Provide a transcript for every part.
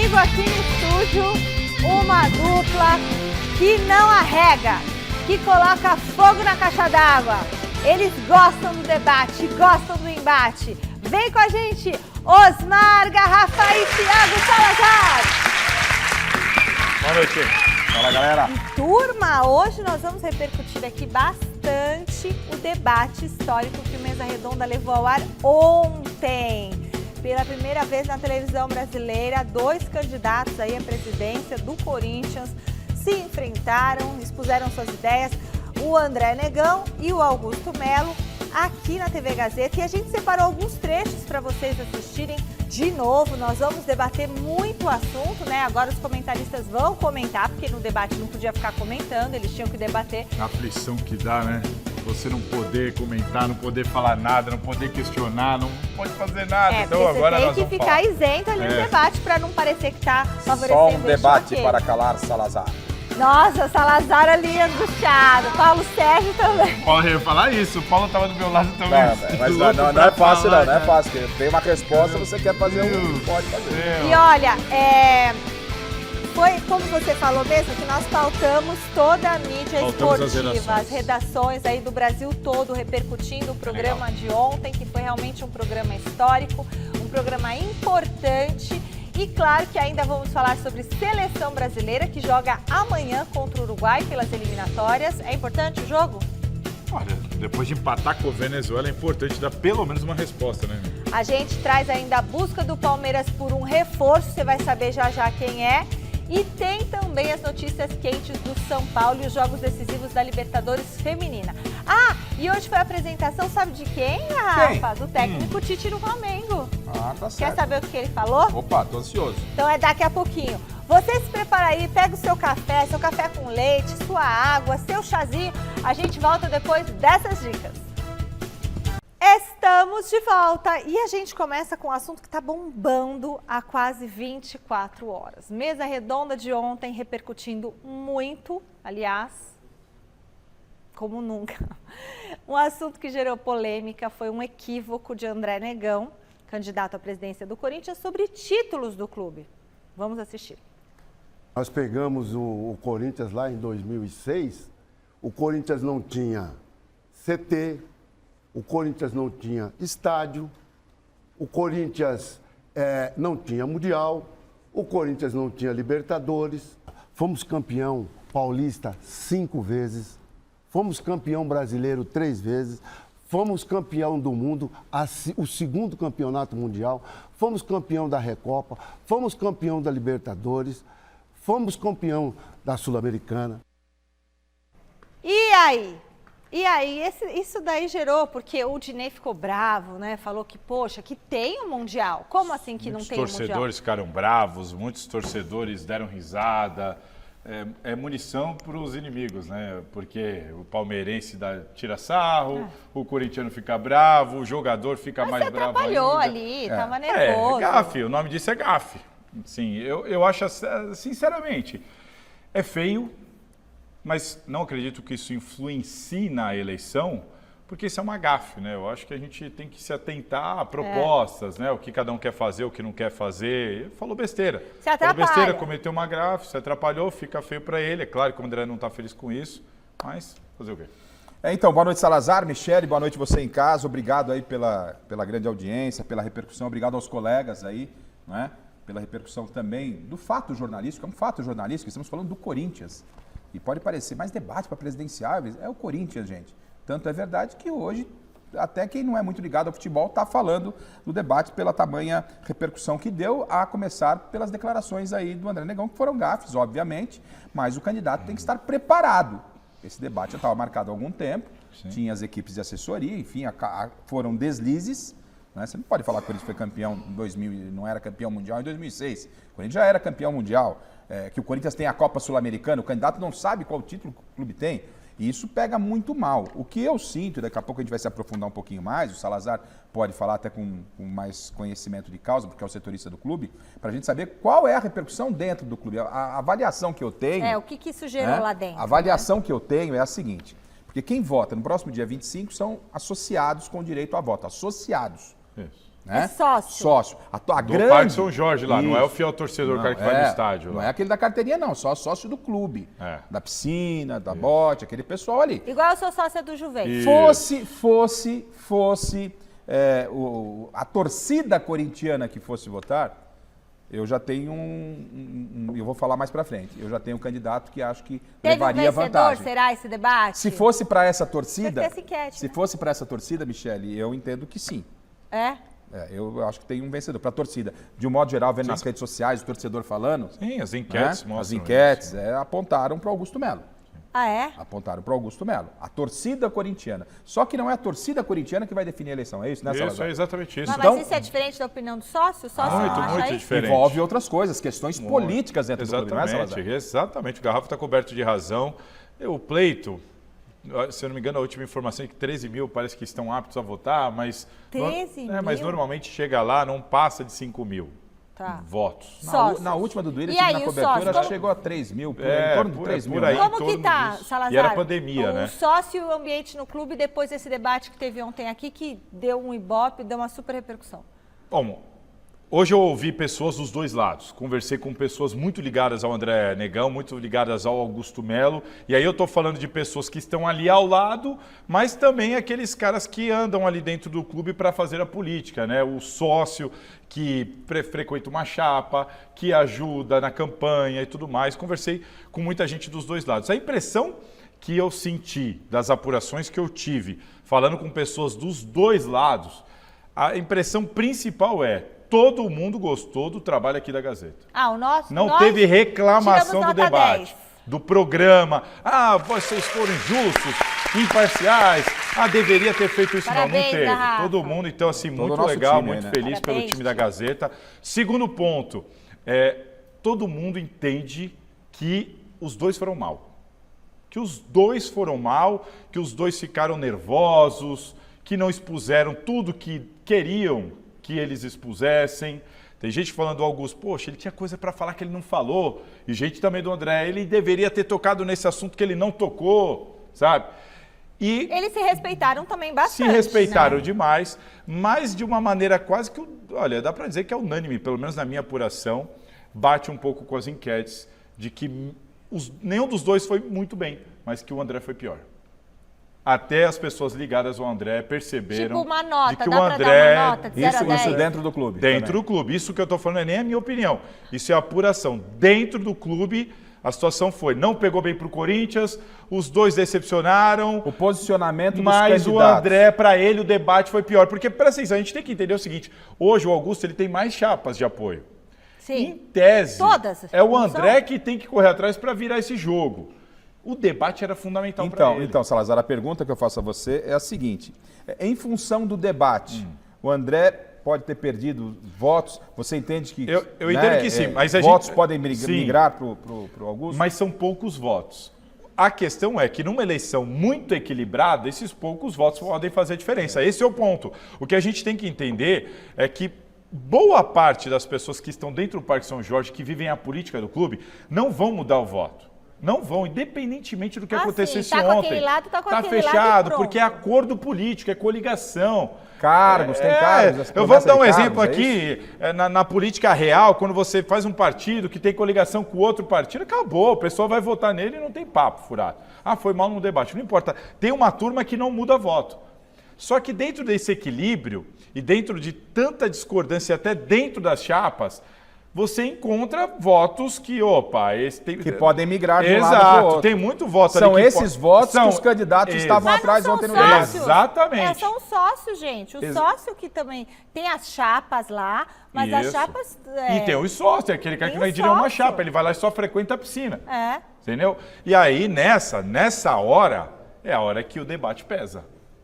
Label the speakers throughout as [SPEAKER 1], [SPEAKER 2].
[SPEAKER 1] comigo aqui no estúdio uma dupla que não arrega, que coloca fogo na caixa d'água. Eles gostam do debate, gostam do embate. Vem com a gente, Osmar, Garrafa e Thiago Salazar.
[SPEAKER 2] Boa noite. Fala, galera.
[SPEAKER 1] E, turma, hoje nós vamos repercutir aqui bastante o debate histórico que o Mesa Redonda levou ao ar ontem. Pela primeira vez na televisão brasileira, dois candidatos aí à presidência do Corinthians se enfrentaram, expuseram suas ideias, o André Negão e o Augusto Melo, aqui na TV Gazeta. E a gente separou alguns trechos para vocês assistirem de novo. Nós vamos debater muito o assunto, né? Agora os comentaristas vão comentar, porque no debate não podia ficar comentando, eles tinham que debater.
[SPEAKER 2] A aflição que dá, né? Você não poder comentar, não poder falar nada, não poder questionar, não pode fazer nada. Então agora
[SPEAKER 1] você
[SPEAKER 2] nós
[SPEAKER 1] tem que
[SPEAKER 2] vamos
[SPEAKER 1] ficar
[SPEAKER 2] falar.
[SPEAKER 1] isento ali no debate para não parecer que está favorecendo.
[SPEAKER 3] Só um debate para calar Salazar.
[SPEAKER 1] Nossa, Salazar ali angustiado, Paulo Sérgio também.
[SPEAKER 2] Paulo, eu ia falar isso, o Paulo tava do meu lado também.
[SPEAKER 3] Mas não é fácil não, não é fácil. Tem uma resposta, você quer fazer pode fazer.
[SPEAKER 1] E olha, foi como você falou mesmo, que nós pautamos toda a mídia esportiva, as redações aí do Brasil todo repercutindo o programa de ontem, que foi realmente um programa histórico, um programa importante. E claro que ainda vamos falar sobre seleção brasileira, que joga amanhã contra o Uruguai pelas eliminatórias. É importante o jogo?
[SPEAKER 2] Olha, depois de empatar com a Venezuela, é importante dar pelo menos uma resposta, né?
[SPEAKER 1] A gente traz ainda a busca do Palmeiras por um reforço, você vai saber já já quem é. E tem também as notícias quentes do São Paulo e os jogos decisivos da Libertadores Feminina. Ah, e hoje foi a apresentação, sabe de quem, Rafa? Do técnico Tite no Flamengo.
[SPEAKER 3] Ah, tá certo.
[SPEAKER 1] Quer saber o que ele falou?
[SPEAKER 3] Opa, tô ansioso.
[SPEAKER 1] Então é daqui a pouquinho. Você se prepara aí, pega o seu café com leite, sua água, seu chazinho. A gente volta depois dessas dicas. Estamos de volta e a gente começa com um assunto que está bombando há quase 24 horas. Mesa Redonda de ontem repercutindo muito, aliás, como nunca. Um assunto que gerou polêmica foi um equívoco de André Negão, candidato à presidência do Corinthians, sobre títulos do clube. Vamos assistir.
[SPEAKER 4] Nós pegamos o Corinthians lá em 2006, o Corinthians não tinha CT, o Corinthians não tinha estádio, o Corinthians não tinha Mundial, o Corinthians não tinha Libertadores. Fomos campeão paulista 5 vezes, fomos campeão brasileiro 3 vezes, fomos campeão do mundo, o segundo campeonato mundial, fomos campeão da Recopa, fomos campeão da Libertadores, fomos campeão da Sul-Americana.
[SPEAKER 1] E aí? Isso daí gerou, porque o Dinei ficou bravo, né? Falou que, poxa, que tem um Mundial. Como assim que não tem um Mundial?
[SPEAKER 2] Muitos torcedores ficaram bravos, muitos torcedores deram risada. É munição para os inimigos, né? Porque o palmeirense tira sarro, o corintiano fica bravo, o jogador fica mais bravo ainda.
[SPEAKER 1] Atrapalhou ali, tava nervoso.
[SPEAKER 2] Gafe, o nome disso é gafe. Sim, eu acho, sinceramente, é feio, mas não acredito que isso influencie na eleição, porque isso é uma gafe, né? Eu acho que a gente tem que se atentar a propostas, né? O que cada um quer fazer, o que não quer fazer. Falou besteira.
[SPEAKER 1] Se atrapalha.
[SPEAKER 2] Falou besteira, cometeu uma gafe, se atrapalhou, fica feio para ele. É claro que o André não está feliz com isso, mas fazer o quê?
[SPEAKER 3] Então, boa noite, Salazar, Michele, boa noite você em casa. Obrigado aí pela grande audiência, pela repercussão. Obrigado aos colegas aí, né? Pela repercussão também do fato jornalístico. É um fato jornalístico, estamos falando do Corinthians. E pode parecer mais debate para presidenciáveis, é o Corinthians, gente. Tanto é verdade que hoje, até quem não é muito ligado ao futebol está falando do debate pela tamanha repercussão que deu, a começar pelas declarações aí do André Negão, que foram gafes, obviamente, mas o candidato tem que estar preparado. Esse debate já estava marcado há algum tempo, tinha as equipes de assessoria, enfim, foram deslizes. Né? Você não pode falar que o Corinthians foi campeão em 2000 e não era campeão mundial em 2006. O Corinthians já era campeão mundial. Que o Corinthians tem a Copa Sul-Americana, o candidato não sabe qual título o clube tem. E isso pega muito mal. O que eu sinto, daqui a pouco a gente vai se aprofundar um pouquinho mais, o Salazar pode falar até com mais conhecimento de causa, porque é o setorista do clube, para a gente saber qual é a repercussão dentro do clube. A avaliação que eu tenho...
[SPEAKER 1] o que isso gerou lá dentro?
[SPEAKER 3] A avaliação que eu tenho é a seguinte, porque quem vota no próximo dia 25 são associados com direito a voto, associados.
[SPEAKER 2] Isso.
[SPEAKER 3] Né?
[SPEAKER 1] É sócio.
[SPEAKER 3] Sócio. A
[SPEAKER 2] Do
[SPEAKER 3] grande...
[SPEAKER 2] Parque São Jorge lá, não é o
[SPEAKER 3] Isso.
[SPEAKER 2] fiel torcedor, o cara que vai no estádio.
[SPEAKER 3] Não
[SPEAKER 2] Lá.
[SPEAKER 3] é aquele da carteirinha, não. Só sócio do clube.
[SPEAKER 2] É.
[SPEAKER 3] Da piscina, da bote, aquele pessoal ali.
[SPEAKER 1] Igual eu sou sócia do Juventus.
[SPEAKER 3] Fosse a torcida corintiana que fosse votar, eu já tenho eu vou falar mais pra frente, eu já tenho um candidato que acho que
[SPEAKER 1] Teve
[SPEAKER 3] levaria
[SPEAKER 1] um vencedor,
[SPEAKER 3] vantagem.
[SPEAKER 1] será, esse debate?
[SPEAKER 3] Se fosse para essa torcida,
[SPEAKER 1] Deve ter essa enquete,
[SPEAKER 3] se
[SPEAKER 1] né?
[SPEAKER 3] fosse para essa torcida, Michele, eu entendo que sim.
[SPEAKER 1] É?
[SPEAKER 3] Eu acho que tem um vencedor. Para a torcida, de um modo geral, vendo nas redes sociais o torcedor falando,
[SPEAKER 2] Sim, as enquetes
[SPEAKER 3] né?
[SPEAKER 2] mostram
[SPEAKER 3] As enquetes apontaram para Augusto Melo.
[SPEAKER 1] Ah, é?
[SPEAKER 3] Apontaram para Augusto Melo. A torcida corintiana. Só que não é a torcida corintiana que vai definir a eleição, é isso, né,
[SPEAKER 2] Isso,
[SPEAKER 3] Salazar?
[SPEAKER 2] é exatamente isso.
[SPEAKER 1] Mas,
[SPEAKER 3] Então-
[SPEAKER 1] isso é diferente da opinião do sócio? O sócio
[SPEAKER 2] Muito,
[SPEAKER 1] não acha
[SPEAKER 2] muito
[SPEAKER 1] isso?
[SPEAKER 2] diferente.
[SPEAKER 3] Envolve outras coisas, questões políticas dentro do clube, não é,
[SPEAKER 2] Exatamente,
[SPEAKER 3] Salazar?
[SPEAKER 2] exatamente. O Garrafa está coberto de razão. O pleito, se eu não me engano, a última informação é que 13 mil parece que estão aptos a votar, mas...
[SPEAKER 1] 13
[SPEAKER 2] mas
[SPEAKER 1] mil?
[SPEAKER 2] normalmente chega lá, não passa de 5 mil
[SPEAKER 1] Tá.
[SPEAKER 2] votos.
[SPEAKER 1] Sócios.
[SPEAKER 3] Na última do Duílio,
[SPEAKER 1] E
[SPEAKER 3] eu tive
[SPEAKER 1] aí,
[SPEAKER 3] na
[SPEAKER 1] o
[SPEAKER 3] cobertura,
[SPEAKER 1] sócio,
[SPEAKER 3] acho que
[SPEAKER 1] como-
[SPEAKER 3] chegou a 3 mil,
[SPEAKER 2] É,
[SPEAKER 3] em torno de
[SPEAKER 2] por-
[SPEAKER 3] 3
[SPEAKER 2] por
[SPEAKER 3] mil.
[SPEAKER 2] aí.
[SPEAKER 3] né?
[SPEAKER 2] em
[SPEAKER 1] Como
[SPEAKER 2] torno
[SPEAKER 1] que tá,
[SPEAKER 2] disso.
[SPEAKER 1] Salazar?
[SPEAKER 2] E era pandemia,
[SPEAKER 1] o
[SPEAKER 2] né?
[SPEAKER 1] sócio e o ambiente no clube depois desse debate que teve ontem aqui, que deu um ibope, deu uma super repercussão.
[SPEAKER 2] Bom, hoje eu ouvi pessoas dos dois lados. Conversei com pessoas muito ligadas ao André Negão, muito ligadas ao Augusto Melo. E aí eu estou falando de pessoas que estão ali ao lado, mas também aqueles caras que andam ali dentro do clube para fazer a política, né? O sócio que frequenta uma chapa, que ajuda na campanha e tudo mais. Conversei com muita gente dos dois lados. A impressão que eu senti das apurações que eu tive, falando com pessoas dos dois lados, a impressão principal é: todo mundo gostou do trabalho aqui da Gazeta.
[SPEAKER 1] Ah, o nosso.
[SPEAKER 2] Não
[SPEAKER 1] nós
[SPEAKER 2] teve reclamação
[SPEAKER 1] tiramos
[SPEAKER 2] do
[SPEAKER 1] nota
[SPEAKER 2] debate,
[SPEAKER 1] 10.
[SPEAKER 2] do programa. Ah, vocês foram injustos, imparciais. Ah, deveria ter feito isso.
[SPEAKER 1] Parabéns,
[SPEAKER 2] não teve.
[SPEAKER 1] Garrafa.
[SPEAKER 2] Todo mundo, então, assim,
[SPEAKER 3] Todo
[SPEAKER 2] muito
[SPEAKER 3] o nosso
[SPEAKER 2] legal,
[SPEAKER 3] time aí,
[SPEAKER 2] muito
[SPEAKER 3] né?
[SPEAKER 2] feliz pelo
[SPEAKER 1] Parabéns,
[SPEAKER 2] time da
[SPEAKER 1] time.
[SPEAKER 2] Gazeta. Segundo ponto, todo mundo entende que os dois foram mal. Que os dois foram mal, que os dois ficaram nervosos, que não expuseram tudo que queriam que eles expusessem. Tem gente falando do Augusto, poxa, ele tinha coisa para falar que ele não falou. E gente também do André, ele deveria ter tocado nesse assunto que ele não tocou, sabe? E
[SPEAKER 1] Eles se respeitaram também bastante.
[SPEAKER 2] se respeitaram
[SPEAKER 1] né?
[SPEAKER 2] demais, mas de uma maneira quase que, olha, dá para dizer que é unânime, pelo menos na minha apuração, bate um pouco com as enquetes de que nenhum dos dois foi muito bem, mas que o André foi pior. Até as pessoas ligadas ao André perceberam
[SPEAKER 1] Tipo uma nota,
[SPEAKER 2] de que
[SPEAKER 1] dá
[SPEAKER 2] o
[SPEAKER 1] pra
[SPEAKER 2] André,
[SPEAKER 1] dar uma nota de 0 a 10?
[SPEAKER 3] Isso dentro do clube.
[SPEAKER 2] dentro
[SPEAKER 3] também.
[SPEAKER 2] do clube. Isso que eu estou falando é nem a minha opinião. Isso é apuração. Dentro do clube, a situação foi: não pegou bem para o Corinthians, os dois decepcionaram,
[SPEAKER 3] O posicionamento dos
[SPEAKER 2] mas
[SPEAKER 3] candidatos.
[SPEAKER 2] o André, para ele, o debate foi pior. Porque, presta atenção, a gente tem que entender o seguinte: hoje o Augusto ele tem mais chapas de apoio. Em
[SPEAKER 1] Sim.
[SPEAKER 2] tese,
[SPEAKER 1] Todas,
[SPEAKER 2] é o
[SPEAKER 1] não
[SPEAKER 2] André
[SPEAKER 1] são?
[SPEAKER 2] que tem que correr atrás para virar esse jogo. O debate era fundamental para ele.
[SPEAKER 3] Então, Salazar, a pergunta que eu faço a você é a seguinte: em função do debate, o André pode ter perdido votos? Você entende que
[SPEAKER 2] Eu entendo que sim, mas a
[SPEAKER 3] votos
[SPEAKER 2] gente-
[SPEAKER 3] podem
[SPEAKER 2] sim.
[SPEAKER 3] migrar para o Augusto?
[SPEAKER 2] Mas são poucos votos. A questão é que numa eleição muito equilibrada, esses poucos votos podem fazer diferença. Esse é o ponto. O que a gente tem que entender é que boa parte das pessoas que estão dentro do Parque São Jorge, que vivem a política do clube, não vão mudar o voto. Não vão, independentemente do que acontecesse
[SPEAKER 1] sim, tá com
[SPEAKER 2] ontem.
[SPEAKER 1] aquele lado, tá com
[SPEAKER 2] Tá
[SPEAKER 1] aquele lado e
[SPEAKER 2] fechado,
[SPEAKER 1] pronto.
[SPEAKER 2] porque é acordo político, é coligação.
[SPEAKER 3] Cargos, tem cargos, essa
[SPEAKER 2] Eu vou
[SPEAKER 3] promessa
[SPEAKER 2] dar um
[SPEAKER 3] de
[SPEAKER 2] exemplo
[SPEAKER 3] cargos, é
[SPEAKER 2] aqui. Na política real, quando você faz um partido que tem coligação com outro partido, acabou. O pessoal vai votar nele e não tem papo furado. Ah, foi mal no debate. Não importa. Tem uma turma que não muda voto. Só que dentro desse equilíbrio e dentro de tanta discordância, até dentro das chapas, você encontra votos que,
[SPEAKER 3] Que podem migrar de um lado para o
[SPEAKER 2] Exato,
[SPEAKER 3] outro.
[SPEAKER 2] tem muito voto
[SPEAKER 3] São
[SPEAKER 2] ali que
[SPEAKER 3] esses votos que os candidatos estavam
[SPEAKER 1] Mas
[SPEAKER 3] atrás
[SPEAKER 1] não
[SPEAKER 3] ontem no
[SPEAKER 1] são
[SPEAKER 3] debate.
[SPEAKER 1] sócios.
[SPEAKER 2] Exatamente.
[SPEAKER 1] São sócios, gente. O sócio que também tem as chapas lá, mas as
[SPEAKER 2] Isso.
[SPEAKER 1] chapas...
[SPEAKER 2] E tem os sócios, aquele cara que
[SPEAKER 1] Tem
[SPEAKER 2] não
[SPEAKER 1] o
[SPEAKER 2] é de nenhuma
[SPEAKER 1] sócio.
[SPEAKER 2] chapa, ele vai lá e só frequenta a piscina.
[SPEAKER 1] É.
[SPEAKER 2] Entendeu? E aí, nessa hora, é a hora que o debate pesa.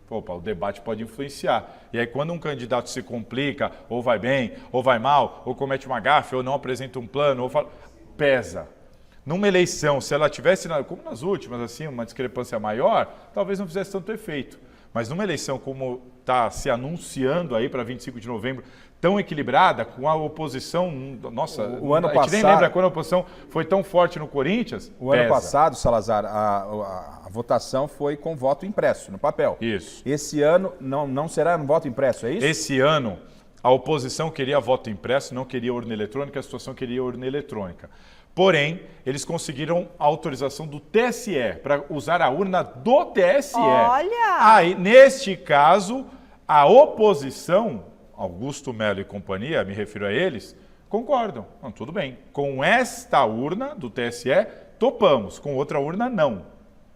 [SPEAKER 2] Opa, o debate pode influenciar. E aí, quando um candidato se complica, ou vai bem, ou vai mal, ou comete uma gafe, ou não apresenta um plano, ou fala, pesa. Numa eleição, se ela tivesse, como nas últimas, assim, uma discrepância maior, talvez não fizesse tanto efeito. Mas numa eleição como está se anunciando aí para 25 de novembro, tão equilibrada, com a oposição, nossa,
[SPEAKER 3] O ano
[SPEAKER 2] a gente nem
[SPEAKER 3] passado-
[SPEAKER 2] lembra quando a oposição foi tão forte no Corinthians.
[SPEAKER 3] O ano
[SPEAKER 2] pesa.
[SPEAKER 3] passado, Salazar, a votação foi com voto impresso, no papel.
[SPEAKER 2] Isso.
[SPEAKER 3] Esse ano não será um voto impresso, é isso?
[SPEAKER 2] Esse ano, a oposição queria voto impresso, não queria urna eletrônica, a situação queria urna eletrônica. Porém, eles conseguiram a autorização do TSE para usar a urna do TSE.
[SPEAKER 1] Olha!
[SPEAKER 2] Aí, neste caso, a oposição, Augusto Melo e companhia, me refiro a eles, concordam. Não, tudo bem. Com esta urna do TSE, topamos. Com outra urna, não.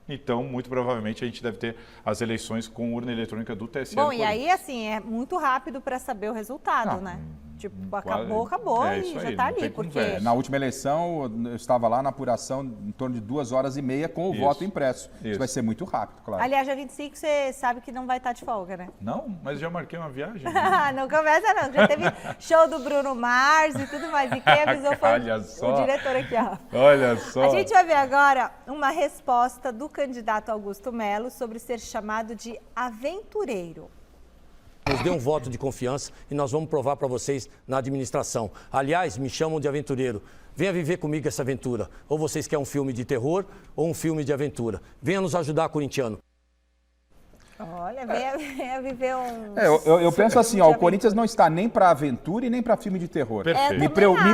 [SPEAKER 2] Então, muito provavelmente, a gente deve ter as eleições com urna eletrônica do TSE.
[SPEAKER 1] Bom, e aí, assim, é muito rápido para saber o resultado, né? Tipo, acabou e já tá ali. Porque
[SPEAKER 3] Na última eleição, eu estava lá na apuração em torno de 2h30 com o voto impresso. Isso vai ser muito rápido, claro.
[SPEAKER 1] Aliás, dia 25 você sabe que não vai estar de folga, né?
[SPEAKER 2] Não, mas já marquei uma viagem.
[SPEAKER 1] Não começa não, já teve show do Bruno Mars e tudo mais. E quem avisou foi o diretor aqui, ó.
[SPEAKER 2] Olha só.
[SPEAKER 1] A gente vai ver agora uma resposta do candidato Augusto Melo sobre ser chamado de aventureiro.
[SPEAKER 5] Nos dê um voto de confiança e nós vamos provar para vocês na administração. Aliás, me chamam de aventureiro. Venha viver comigo essa aventura. Ou vocês querem um filme de terror ou um filme de aventura. Venha nos ajudar, corintiano.
[SPEAKER 1] Olha, venha viver um...
[SPEAKER 3] Eu penso assim, ó, o Corinthians não está nem para aventura e nem para filme de terror.
[SPEAKER 2] Perfeito.
[SPEAKER 3] Me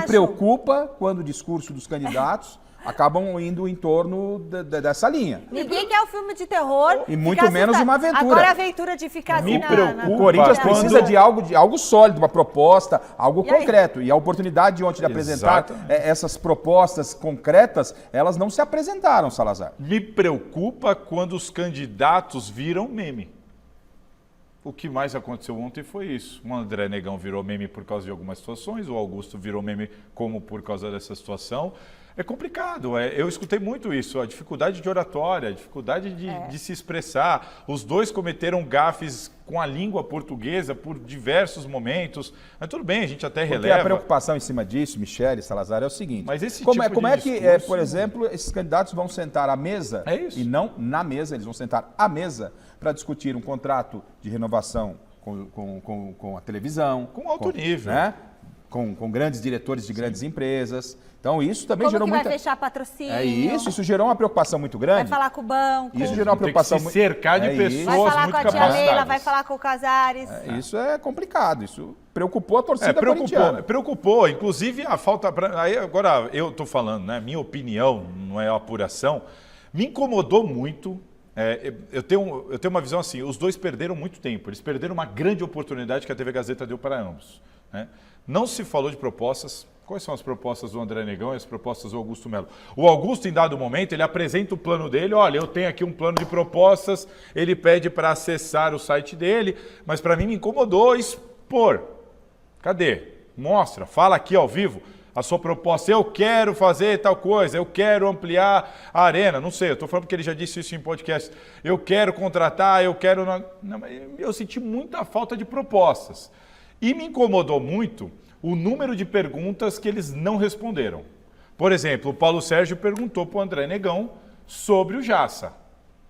[SPEAKER 3] preocupa quando o discurso dos candidatos acabam indo em torno dessa linha.
[SPEAKER 1] Ninguém quer o filme de terror.
[SPEAKER 3] E muito menos uma aventura.
[SPEAKER 1] Agora a aventura de ficar assim
[SPEAKER 3] O Corinthians precisa de algo sólido, uma proposta, algo concreto. E a oportunidade de ontem de apresentar essas propostas concretas, elas não se apresentaram, Salazar.
[SPEAKER 2] Me preocupa quando os candidatos viram meme. O que mais aconteceu ontem foi isso. O André Negão virou meme por causa de algumas situações, o Augusto virou meme como por causa dessa situação. É complicado, eu escutei muito isso, a dificuldade de oratória, a dificuldade de se expressar. Os dois cometeram gafes com a língua portuguesa por diversos momentos. Mas tudo bem, a gente até releva.
[SPEAKER 3] Porque a preocupação em cima disso, Michele, Salazar, é o seguinte.
[SPEAKER 2] Mas esse
[SPEAKER 3] como
[SPEAKER 2] tipo
[SPEAKER 3] é
[SPEAKER 2] de
[SPEAKER 3] que,
[SPEAKER 2] discurso,
[SPEAKER 3] por exemplo, esses candidatos vão sentar à mesa e não na mesa, eles vão sentar à mesa para discutir um contrato de renovação com a televisão.
[SPEAKER 2] Com alto nível.
[SPEAKER 3] Né? Com grandes diretores de grandes empresas. Então, isso também gerou
[SPEAKER 1] muita...
[SPEAKER 3] muita...
[SPEAKER 1] vai fechar patrocínio?
[SPEAKER 3] Isso gerou uma preocupação muito grande.
[SPEAKER 1] Vai falar com o banco.
[SPEAKER 3] Isso gerou uma preocupação
[SPEAKER 2] muito... cercar de pessoas
[SPEAKER 1] vai falar
[SPEAKER 2] muito
[SPEAKER 1] com a
[SPEAKER 2] capacitadas.
[SPEAKER 1] Tia Leila, vai falar com o Casares.
[SPEAKER 3] Isso é complicado, isso preocupou a torcida corintiana.
[SPEAKER 2] Preocupou, inclusive a falta... Aí agora eu estou falando, né? Minha opinião, não é apuração, me incomodou muito. Eu tenho uma visão assim, os dois perderam muito tempo, eles perderam uma grande oportunidade que a TV Gazeta deu para ambos. Né? Não se falou de propostas. Quais são as propostas do André Negão e as propostas do Augusto Melo? O Augusto, em dado momento, ele apresenta o plano dele. Olha, eu tenho aqui um plano de propostas. Ele pede para acessar o site dele, mas para mim me incomodou expor. Cadê? Mostra, fala aqui ao vivo a sua proposta. Eu quero fazer tal coisa, eu quero ampliar a arena. Não sei, eu estou falando porque ele já disse isso em podcast. Eu quero contratar, eu quero... Não, eu senti muita falta de propostas. E me incomodou muito o número de perguntas que eles não responderam. Por exemplo, o Paulo Sérgio perguntou para o André Negão sobre o Jassa.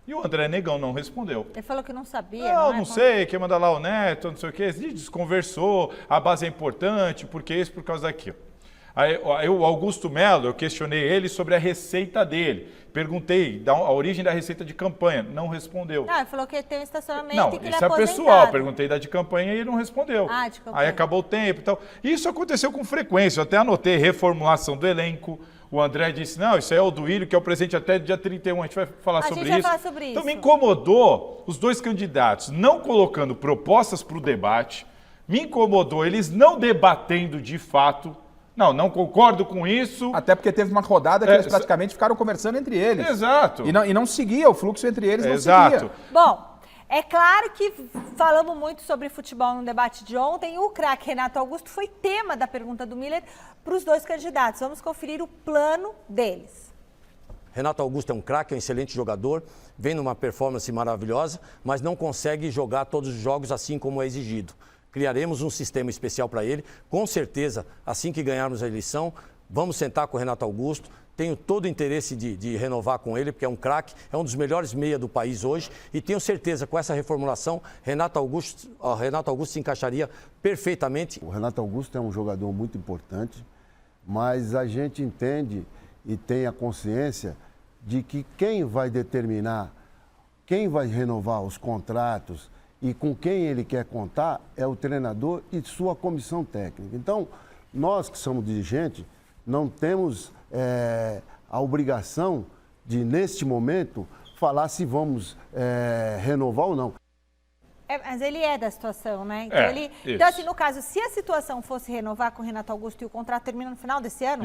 [SPEAKER 2] E o André Negão não respondeu.
[SPEAKER 1] Ele falou que não sabia.
[SPEAKER 2] Não sei, quer mandar lá o Neto, não sei o quê. Desconversou, a base é importante, porque isso, por causa daquilo. Aí o Augusto Melo, eu questionei ele sobre a receita dele. Perguntei a origem da receita de campanha. Não respondeu.
[SPEAKER 1] Não, ele falou que tem um estacionamento e que ele é
[SPEAKER 2] isso é pessoal. Perguntei da de campanha e ele não respondeu.
[SPEAKER 1] De campanha.
[SPEAKER 2] Aí acabou o tempo e tal. Isso aconteceu com frequência. Eu até anotei reformulação do elenco. O André disse, não, isso aí é o Duílio, que é o presente até dia 31. A gente vai falar sobre isso.
[SPEAKER 1] Falar sobre isso.
[SPEAKER 2] Então me incomodou os dois candidatos não colocando propostas para o debate. Me incomodou eles não debatendo de fato. Não concordo com isso.
[SPEAKER 3] Até porque teve uma rodada que eles praticamente ficaram conversando entre eles.
[SPEAKER 2] Exato.
[SPEAKER 3] E não seguia, o fluxo entre eles não
[SPEAKER 2] seguia.
[SPEAKER 1] Bom, é claro que falamos muito sobre futebol no debate de ontem. E o craque Renato Augusto foi tema da pergunta do Miller para os dois candidatos. Vamos conferir o plano deles.
[SPEAKER 5] Renato Augusto é um craque, é um excelente jogador, vem numa performance maravilhosa, mas não consegue jogar todos os jogos assim como é exigido. Criaremos um sistema especial para ele. Com certeza, assim que ganharmos a eleição, vamos sentar com o Renato Augusto. Tenho todo o interesse de renovar com ele, porque é um craque, é um dos melhores meia do país hoje. E tenho certeza, com essa reformulação, Renato Augusto se encaixaria perfeitamente.
[SPEAKER 4] O Renato Augusto é um jogador muito importante, mas a gente entende e tem a consciência de que quem vai determinar, quem vai renovar os contratos e com quem ele quer contar é o treinador e sua comissão técnica. Então, nós que somos dirigentes, não temos a obrigação de, neste momento, falar se vamos renovar ou não.
[SPEAKER 1] Mas ele é da situação, né? Então, então, assim, no caso, se a situação fosse renovar com o Renato Augusto e o contrato termina no final desse ano,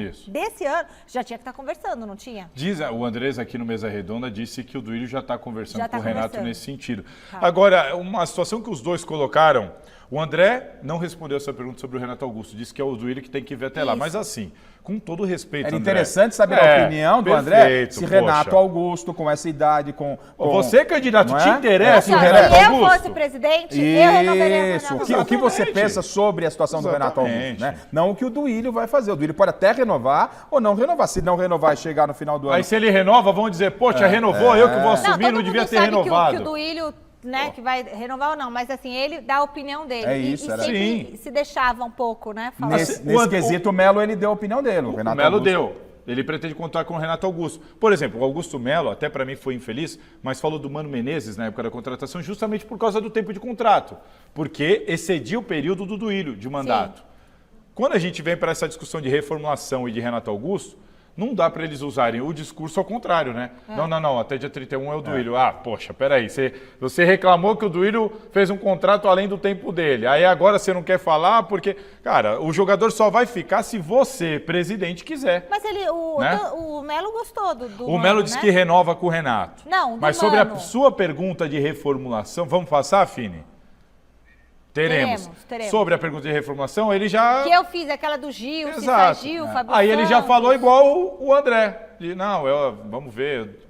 [SPEAKER 1] já tinha que estar conversando, não tinha?
[SPEAKER 2] O Andrés aqui no Mesa Redonda disse que o Duílio já está conversando com o Renato nesse sentido.
[SPEAKER 1] Tá.
[SPEAKER 2] Agora, uma situação que os dois colocaram, o André não respondeu essa pergunta sobre o Renato Augusto, disse que é o Duílio que tem que ver até lá. Mas assim, com todo o respeito,
[SPEAKER 3] Era
[SPEAKER 2] André,
[SPEAKER 3] interessante saber a opinião do André, se Renato Augusto, com essa idade, com
[SPEAKER 2] Você, candidato,
[SPEAKER 3] não
[SPEAKER 2] te
[SPEAKER 3] é?
[SPEAKER 2] interessa
[SPEAKER 1] Se
[SPEAKER 2] o Renato
[SPEAKER 1] eu
[SPEAKER 2] Augusto?
[SPEAKER 1] fosse presidente, eu renovaria
[SPEAKER 3] Isso.
[SPEAKER 1] o Renato
[SPEAKER 3] O que você
[SPEAKER 2] Exatamente.
[SPEAKER 3] pensa sobre a situação do Renato
[SPEAKER 2] Exatamente.
[SPEAKER 3] Augusto, né? Não o que o Duílio vai fazer. O Duílio pode até renovar ou não renovar. Se não renovar e chegar no final do ano...
[SPEAKER 2] Aí se ele renova, vão dizer, poxa, renovou, eu que vou assumir, não devia ter renovado.
[SPEAKER 1] Que o Duílio, né, que vai renovar ou não, mas assim, ele dá a opinião dele.
[SPEAKER 3] É isso,
[SPEAKER 1] e
[SPEAKER 3] era.
[SPEAKER 1] sempre se deixava um pouco, né? Falando.
[SPEAKER 3] Nesse quesito, o Melo, ele deu a opinião dele.
[SPEAKER 2] O
[SPEAKER 3] Renato
[SPEAKER 2] Melo
[SPEAKER 3] Augusto.
[SPEAKER 2] deu. Ele pretende contar com o Renato Augusto. Por exemplo, o Augusto Melo, até para mim foi infeliz, mas falou do Mano Menezes na época da contratação justamente por causa do tempo de contrato, porque excedia o período do Duílio de mandato.
[SPEAKER 1] Sim.
[SPEAKER 2] Quando a gente vem para essa discussão de reformulação e de Renato Augusto, não dá para eles usarem o discurso ao contrário, né? Não, até dia 31 é o Duílio. Poxa, peraí, você reclamou que o Duílio fez um contrato além do tempo dele, aí agora você não quer falar porque, cara, o jogador só vai ficar se você, presidente, quiser.
[SPEAKER 1] Mas o Melo gostou do
[SPEAKER 2] O Melo disse que renova com o Renato.
[SPEAKER 1] Não, do
[SPEAKER 2] Mas sobre a
[SPEAKER 1] Mano.
[SPEAKER 2] sua pergunta de reformulação, vamos passar, Fini? Teremos. Sobre a pergunta de reformulação, ele já...
[SPEAKER 1] Que eu fiz, aquela do Gil,
[SPEAKER 2] Exato.
[SPEAKER 1] César Gil, Fábio
[SPEAKER 2] Aí ele já
[SPEAKER 1] Santos.
[SPEAKER 2] falou igual o André. Vamos ver.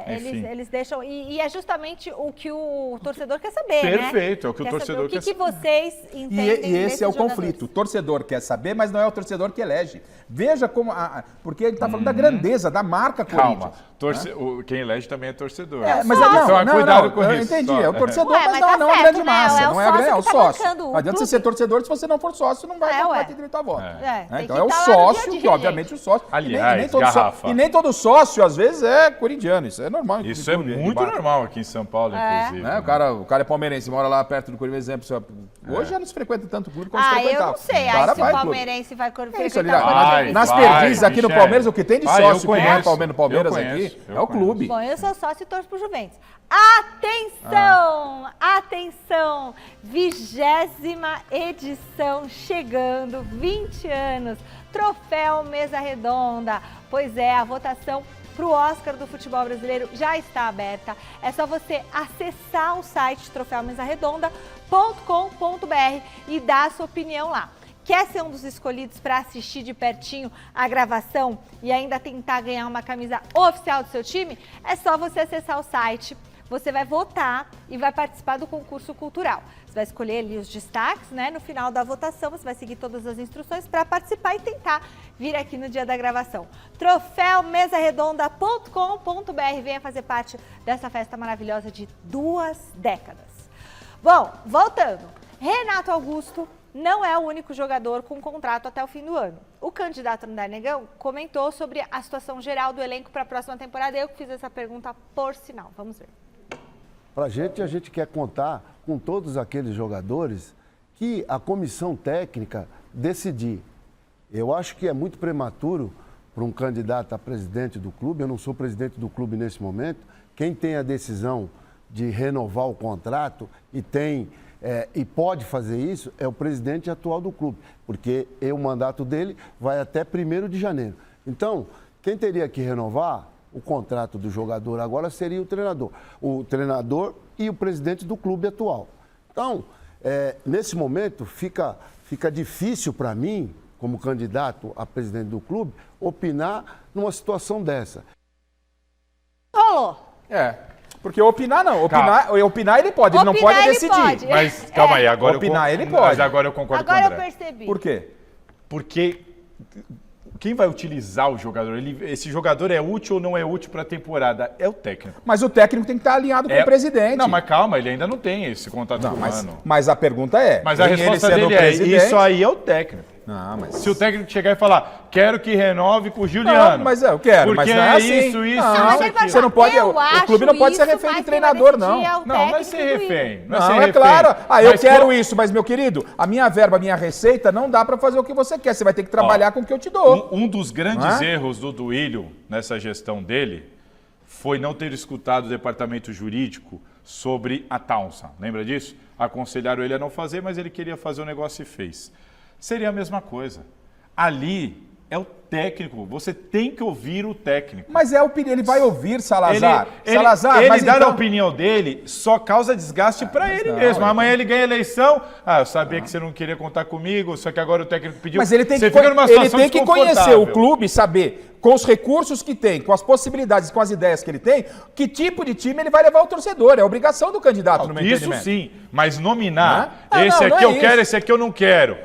[SPEAKER 2] Enfim.
[SPEAKER 1] Eles deixam... E é justamente o que o torcedor quer saber, né?
[SPEAKER 2] Perfeito, é o que o torcedor quer
[SPEAKER 1] saber. O que vocês entendem
[SPEAKER 3] E esse é o
[SPEAKER 1] desses
[SPEAKER 3] conflito.
[SPEAKER 1] jogadores?
[SPEAKER 3] O torcedor quer saber, mas não é o torcedor que elege. Veja como... porque ele está falando da grandeza, da marca
[SPEAKER 2] Calma.
[SPEAKER 3] Corinthians.
[SPEAKER 2] Quem elege também é torcedor.
[SPEAKER 3] Mas
[SPEAKER 2] então, cuidado com
[SPEAKER 3] eu
[SPEAKER 2] isso.
[SPEAKER 3] entendi.
[SPEAKER 2] Só.
[SPEAKER 3] É o torcedor,
[SPEAKER 1] Ué,
[SPEAKER 3] mas
[SPEAKER 1] mas tá
[SPEAKER 3] não a
[SPEAKER 1] certo,
[SPEAKER 3] grande
[SPEAKER 1] né?
[SPEAKER 3] massa.
[SPEAKER 1] É o
[SPEAKER 3] Não é a grande, é o
[SPEAKER 1] sócio que tá
[SPEAKER 3] sócio.
[SPEAKER 1] bancando o
[SPEAKER 3] Não adianta você
[SPEAKER 1] clube.
[SPEAKER 3] ser torcedor, se você não for sócio, não vai
[SPEAKER 1] ué.
[SPEAKER 3] ter direito a voto.
[SPEAKER 1] tem
[SPEAKER 3] Então
[SPEAKER 1] que
[SPEAKER 3] é o
[SPEAKER 1] tá lá no dia a
[SPEAKER 3] sócio,
[SPEAKER 1] dia,
[SPEAKER 3] que obviamente o sócio...
[SPEAKER 2] Aliás,
[SPEAKER 3] e nem todo
[SPEAKER 2] garrafa.
[SPEAKER 3] e nem todo sócio, às vezes, é corintiano. Isso é normal. em
[SPEAKER 2] Isso é
[SPEAKER 3] clube,
[SPEAKER 2] muito
[SPEAKER 3] em bar.
[SPEAKER 2] normal aqui em São Paulo, inclusive.
[SPEAKER 3] Né? O cara é palmeirense, mora lá perto do Corinthians, exemplo. Hoje já não se frequenta tanto o clube como se
[SPEAKER 1] Eu
[SPEAKER 3] frequentava.
[SPEAKER 1] não sei.
[SPEAKER 3] O cara
[SPEAKER 1] Aí se o
[SPEAKER 3] vai pro clube.
[SPEAKER 1] palmeirense vai
[SPEAKER 3] É isso ali,
[SPEAKER 1] frequentar o
[SPEAKER 3] nas
[SPEAKER 2] vai,
[SPEAKER 3] perdizes aqui no
[SPEAKER 2] Michele.
[SPEAKER 3] Palmeiras, o que tem de
[SPEAKER 2] Ah, eu
[SPEAKER 3] sócio que não é
[SPEAKER 2] conheço.
[SPEAKER 3] Palmeiras
[SPEAKER 2] Eu
[SPEAKER 3] aqui
[SPEAKER 2] conheço.
[SPEAKER 3] é o clube.
[SPEAKER 1] Bom, eu sou sócio e torço pro Juventus. Atenção! Atenção! 20ª edição chegando, 20 anos, troféu Mesa Redonda. Pois é, a votação para o Oscar do futebol brasileiro já está aberta. É só você acessar o site troféumesaredonda.com.br e dar a sua opinião lá. Quer ser um dos escolhidos para assistir de pertinho a gravação e ainda tentar ganhar uma camisa oficial do seu time? É só você acessar o site, você vai votar e vai participar do concurso cultural. Você vai escolher ali os destaques, né? No final da votação, você vai seguir todas as instruções para participar e tentar vir aqui no dia da gravação. troféumesaredonda.com.br. Venha fazer parte dessa festa maravilhosa de 2 décadas. Bom, voltando. Renato Augusto não é o único jogador com contrato até o fim do ano. O candidato André Negão comentou sobre a situação geral do elenco para a próxima temporada. Eu que fiz essa pergunta por sinal. Vamos ver.
[SPEAKER 4] Para a gente quer contar com todos aqueles jogadores que a comissão técnica decidir. Eu acho que é muito prematuro para um candidato a presidente do clube. Eu não sou presidente do clube nesse momento. Quem tem a decisão de renovar o contrato e pode fazer isso é o presidente atual do clube, porque o mandato dele vai até 1º de janeiro. Então, quem teria que renovar o contrato do jogador agora seria o treinador e o presidente do clube atual. Então, nesse momento, fica difícil para mim, como candidato a presidente do clube, opinar numa situação dessa.
[SPEAKER 1] Rolou.
[SPEAKER 3] Porque opinar não. Opinar ele pode, ele não pode decidir.
[SPEAKER 1] Pode.
[SPEAKER 2] Mas calma aí, agora
[SPEAKER 3] Opinar ele pode.
[SPEAKER 2] Mas agora eu concordo com o
[SPEAKER 1] Agora eu
[SPEAKER 2] André.
[SPEAKER 1] percebi.
[SPEAKER 3] Por quê?
[SPEAKER 2] Porque quem vai utilizar o jogador? Esse jogador é útil ou não é útil para a temporada? É o técnico.
[SPEAKER 3] Mas o técnico tem que estar alinhado com o presidente.
[SPEAKER 2] Não, mas calma, ele ainda não tem esse contato humano.
[SPEAKER 3] Mas a pergunta é...
[SPEAKER 2] Mas a
[SPEAKER 3] ele
[SPEAKER 2] resposta
[SPEAKER 3] sendo
[SPEAKER 2] dele é,
[SPEAKER 3] presidente-
[SPEAKER 2] isso aí é o técnico.
[SPEAKER 3] Não, mas...
[SPEAKER 2] Se o técnico chegar e falar, quero que renove com o Juliano.
[SPEAKER 3] Não, mas eu quero,
[SPEAKER 2] porque
[SPEAKER 3] mas não é assim.
[SPEAKER 2] isso,
[SPEAKER 3] Não,
[SPEAKER 1] mas ele pode
[SPEAKER 3] você não
[SPEAKER 1] falar,
[SPEAKER 3] pode,
[SPEAKER 1] eu
[SPEAKER 3] o clube não pode ser
[SPEAKER 1] acho
[SPEAKER 3] refém
[SPEAKER 1] isso,
[SPEAKER 3] do
[SPEAKER 1] mas
[SPEAKER 3] treinador,
[SPEAKER 1] quem vai
[SPEAKER 3] não.
[SPEAKER 1] decidir é o
[SPEAKER 2] Não, não é
[SPEAKER 1] técnico
[SPEAKER 2] ser
[SPEAKER 1] do
[SPEAKER 2] refém.
[SPEAKER 3] Não,
[SPEAKER 2] ser
[SPEAKER 3] é
[SPEAKER 2] refém.
[SPEAKER 3] claro. Eu
[SPEAKER 2] Mas
[SPEAKER 3] quero isso, mas, meu querido, a minha verba, a minha receita, não dá pra fazer o que você quer. Você vai ter que trabalhar com o que eu te dou.
[SPEAKER 2] Um dos grandes
[SPEAKER 3] Não é?
[SPEAKER 2] erros do Duílio nessa gestão dele foi não ter escutado o departamento jurídico sobre a Townsend. Lembra disso? Aconselharam ele a não fazer, mas ele queria fazer o negócio e fez. Seria a mesma coisa. Ali é o técnico. Você tem que ouvir o técnico.
[SPEAKER 3] Mas é a opinião, ele vai ouvir, Salazar.
[SPEAKER 2] Ele
[SPEAKER 3] Salazar, mas
[SPEAKER 2] dar
[SPEAKER 3] então...
[SPEAKER 2] a opinião dele só causa desgaste para ele
[SPEAKER 3] não,
[SPEAKER 2] mesmo.
[SPEAKER 3] ele-
[SPEAKER 2] Amanhã ele ganha a eleição. Ah, eu sabia que você não queria contar comigo, só que agora o técnico pediu.
[SPEAKER 3] Mas ele tem
[SPEAKER 2] Você
[SPEAKER 3] que,
[SPEAKER 2] fica numa
[SPEAKER 3] ele
[SPEAKER 2] situação
[SPEAKER 3] tem que conhecer
[SPEAKER 2] desconfortável.
[SPEAKER 3] o clube, saber, com os recursos que tem, com as possibilidades, com as ideias que ele tem, que tipo de time ele vai levar o torcedor. É obrigação do candidato, no meu
[SPEAKER 2] Isso
[SPEAKER 3] entendimento.
[SPEAKER 2] sim, mas nominar,
[SPEAKER 3] Não,
[SPEAKER 2] esse
[SPEAKER 3] não, não
[SPEAKER 2] aqui
[SPEAKER 3] é
[SPEAKER 2] eu quero,
[SPEAKER 3] isso.
[SPEAKER 2] esse aqui eu não quero.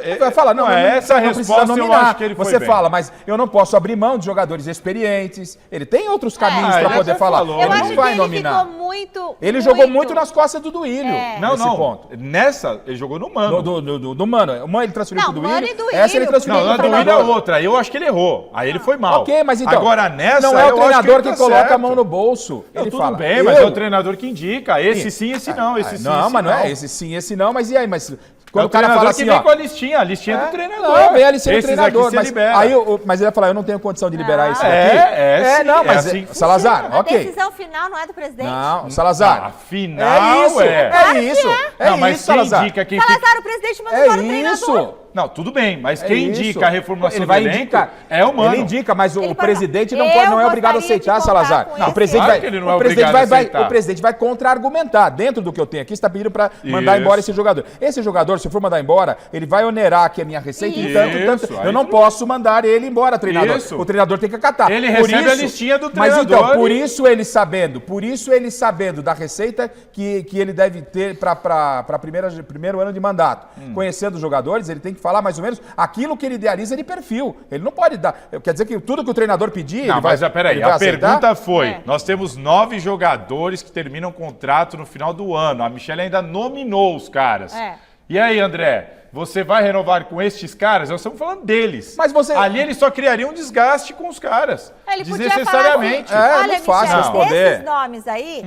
[SPEAKER 3] Você vai falar, não,
[SPEAKER 2] essa
[SPEAKER 3] não precisa
[SPEAKER 2] resposta eu
[SPEAKER 3] nominar.
[SPEAKER 2] acho que ele foi
[SPEAKER 3] Você
[SPEAKER 2] bem.
[SPEAKER 3] fala, mas eu não posso abrir mão de jogadores experientes. Ele tem outros caminhos
[SPEAKER 2] ele
[SPEAKER 3] para poder
[SPEAKER 2] até
[SPEAKER 3] falar.
[SPEAKER 2] falou.
[SPEAKER 3] Ele
[SPEAKER 1] Eu
[SPEAKER 3] não
[SPEAKER 1] acho que
[SPEAKER 3] vai
[SPEAKER 1] ele
[SPEAKER 3] nominar.
[SPEAKER 1] ficou muito...
[SPEAKER 3] Ele jogou muito nas costas do Duílio.
[SPEAKER 2] Não,
[SPEAKER 3] nesse
[SPEAKER 2] não.
[SPEAKER 3] ponto.
[SPEAKER 2] Nessa, ele jogou no Mano.
[SPEAKER 3] Do Mano. Uma ele transferiu
[SPEAKER 1] Não,
[SPEAKER 3] pro
[SPEAKER 1] Mano
[SPEAKER 3] Duílio.
[SPEAKER 1] e Duílio,
[SPEAKER 3] Essa ele transferiu
[SPEAKER 2] Não,
[SPEAKER 3] pro
[SPEAKER 2] na Duílio é
[SPEAKER 3] treinador.
[SPEAKER 2] outra. Aí eu acho que ele errou. Aí ele foi mal.
[SPEAKER 3] Ok, mas então.
[SPEAKER 2] Agora nessa,
[SPEAKER 3] não é o
[SPEAKER 2] eu acho
[SPEAKER 3] treinador
[SPEAKER 2] ele
[SPEAKER 3] que
[SPEAKER 2] tá
[SPEAKER 3] coloca
[SPEAKER 2] certo.
[SPEAKER 3] a mão no bolso.
[SPEAKER 2] Não,
[SPEAKER 3] Ele
[SPEAKER 2] tudo
[SPEAKER 3] fala,
[SPEAKER 2] bem, mas
[SPEAKER 3] eu-
[SPEAKER 2] é o treinador que indica. Esse sim, esse não. Esse sim,
[SPEAKER 3] não,
[SPEAKER 2] esse
[SPEAKER 3] mas não é esse sim, esse não. Mas e aí? Mas
[SPEAKER 2] É
[SPEAKER 3] quando
[SPEAKER 2] o
[SPEAKER 3] o cara
[SPEAKER 2] treinador
[SPEAKER 3] fala
[SPEAKER 2] que
[SPEAKER 3] assim,
[SPEAKER 2] vem
[SPEAKER 3] ó.
[SPEAKER 2] com a listinha do treinador.
[SPEAKER 3] Não, vem a licença do
[SPEAKER 2] Esses
[SPEAKER 3] treinador,
[SPEAKER 2] aqui você
[SPEAKER 3] mas,
[SPEAKER 2] libera.
[SPEAKER 3] aí, mas ele vai falar, eu não tenho condição de liberar isso
[SPEAKER 2] É,
[SPEAKER 3] aqui.
[SPEAKER 2] sim,
[SPEAKER 3] não,
[SPEAKER 2] é
[SPEAKER 3] mas
[SPEAKER 2] assim que
[SPEAKER 3] Salazar,
[SPEAKER 1] A
[SPEAKER 3] ok.
[SPEAKER 1] decisão final não é do presidente.
[SPEAKER 3] Não, Salazar.
[SPEAKER 2] Afinal,
[SPEAKER 3] é isso, é isso. É
[SPEAKER 2] Não, mas
[SPEAKER 3] isso,
[SPEAKER 2] quem
[SPEAKER 3] Salazar.
[SPEAKER 2] indica quem fica...
[SPEAKER 1] Salazar, o presidente mandou
[SPEAKER 3] É
[SPEAKER 1] embora o treinador.
[SPEAKER 3] isso.
[SPEAKER 2] Não, tudo bem, mas
[SPEAKER 3] É
[SPEAKER 2] quem
[SPEAKER 3] isso.
[SPEAKER 2] indica a reformulação
[SPEAKER 3] Ele vai
[SPEAKER 2] do elenco
[SPEAKER 3] indicar.
[SPEAKER 2] é o Mano.
[SPEAKER 3] Ele indica, mas
[SPEAKER 1] Ele
[SPEAKER 3] o
[SPEAKER 1] pode
[SPEAKER 3] presidente
[SPEAKER 1] falar,
[SPEAKER 3] não, pode, não é
[SPEAKER 1] "Eu
[SPEAKER 3] obrigado a
[SPEAKER 1] gostaria de
[SPEAKER 3] aceitar,
[SPEAKER 1] contar
[SPEAKER 3] Salazar.
[SPEAKER 1] com
[SPEAKER 3] O
[SPEAKER 1] esse."
[SPEAKER 3] presidente
[SPEAKER 2] Claro
[SPEAKER 3] vai,
[SPEAKER 2] que ele não é
[SPEAKER 3] o presidente
[SPEAKER 2] obrigado a
[SPEAKER 3] vai,
[SPEAKER 2] aceitar.
[SPEAKER 3] o presidente vai contra-argumentar. Dentro do que eu tenho aqui, está pedindo para mandar
[SPEAKER 2] Isso.
[SPEAKER 3] embora esse jogador. Esse jogador, se eu for mandar embora, ele vai onerar aqui a minha receita em tanto,
[SPEAKER 2] Isso,
[SPEAKER 3] tanto.
[SPEAKER 2] aí
[SPEAKER 3] Eu não
[SPEAKER 2] tudo
[SPEAKER 3] posso mandar ele embora, treinador.
[SPEAKER 2] Isso.
[SPEAKER 3] O treinador tem que acatar.
[SPEAKER 2] Ele
[SPEAKER 3] Por
[SPEAKER 2] recebe a listinha do
[SPEAKER 3] Mas
[SPEAKER 2] treinador
[SPEAKER 3] então, por
[SPEAKER 2] e-
[SPEAKER 3] isso ele sabendo da receita que ele deve ter para primeiro ano de mandato, conhecendo os jogadores, ele tem que falar mais ou menos aquilo que ele idealiza de perfil. Ele não pode dar. Quer dizer que tudo que o treinador pedir,
[SPEAKER 2] Não,
[SPEAKER 3] ele vai.
[SPEAKER 2] mas peraí,
[SPEAKER 3] ele vai
[SPEAKER 2] a
[SPEAKER 3] aceitar?
[SPEAKER 2] pergunta foi:
[SPEAKER 1] É.
[SPEAKER 2] nós temos 9 jogadores que terminam contrato no final do ano. A Michelle ainda nominou os caras.
[SPEAKER 1] É.
[SPEAKER 2] E aí, André? Você vai renovar com estes caras? Nós estamos falando deles.
[SPEAKER 3] Mas você-
[SPEAKER 2] Ali ele só criaria um desgaste com os caras.
[SPEAKER 1] Ele podia
[SPEAKER 2] desnecessariamente.
[SPEAKER 1] falar assim,
[SPEAKER 3] É,
[SPEAKER 1] olha,
[SPEAKER 3] muito fácil
[SPEAKER 1] Michel,
[SPEAKER 3] responder.
[SPEAKER 1] esses nomes aí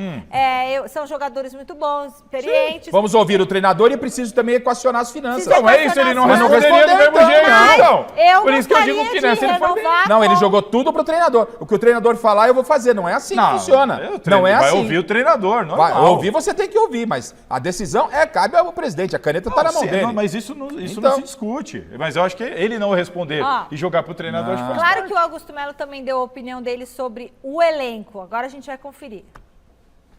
[SPEAKER 1] são jogadores muito bons, experientes.
[SPEAKER 3] Vamos ouvir o treinador e preciso também equacionar as finanças.
[SPEAKER 1] Precisa
[SPEAKER 2] Não é isso, ele não
[SPEAKER 3] Mas não
[SPEAKER 2] responderia do
[SPEAKER 3] respondeu,
[SPEAKER 2] mesmo jeito,
[SPEAKER 3] então.
[SPEAKER 2] então.
[SPEAKER 1] Eu
[SPEAKER 2] Por isso que eu digo
[SPEAKER 1] gostaria
[SPEAKER 2] que nessa
[SPEAKER 1] de
[SPEAKER 2] ele foi bem.
[SPEAKER 1] renovar
[SPEAKER 3] Não, ele
[SPEAKER 1] com-
[SPEAKER 3] jogou tudo pro treinador. O que o treinador falar, eu vou fazer. Não é assim que funciona. Não é
[SPEAKER 2] vai
[SPEAKER 3] assim.
[SPEAKER 2] ouvir o treinador, não
[SPEAKER 3] Vai, ouvir você tem que ouvir, mas a decisão cabe ao presidente. A caneta está na mão dele.
[SPEAKER 2] Mas isso não
[SPEAKER 3] Então.
[SPEAKER 2] se discute. Mas eu acho que ele não responder
[SPEAKER 1] Ó.
[SPEAKER 2] e jogar pro treinador faz
[SPEAKER 1] Claro
[SPEAKER 2] parte.
[SPEAKER 1] que o Augusto Melo também deu a opinião dele sobre o elenco. Agora a gente vai conferir.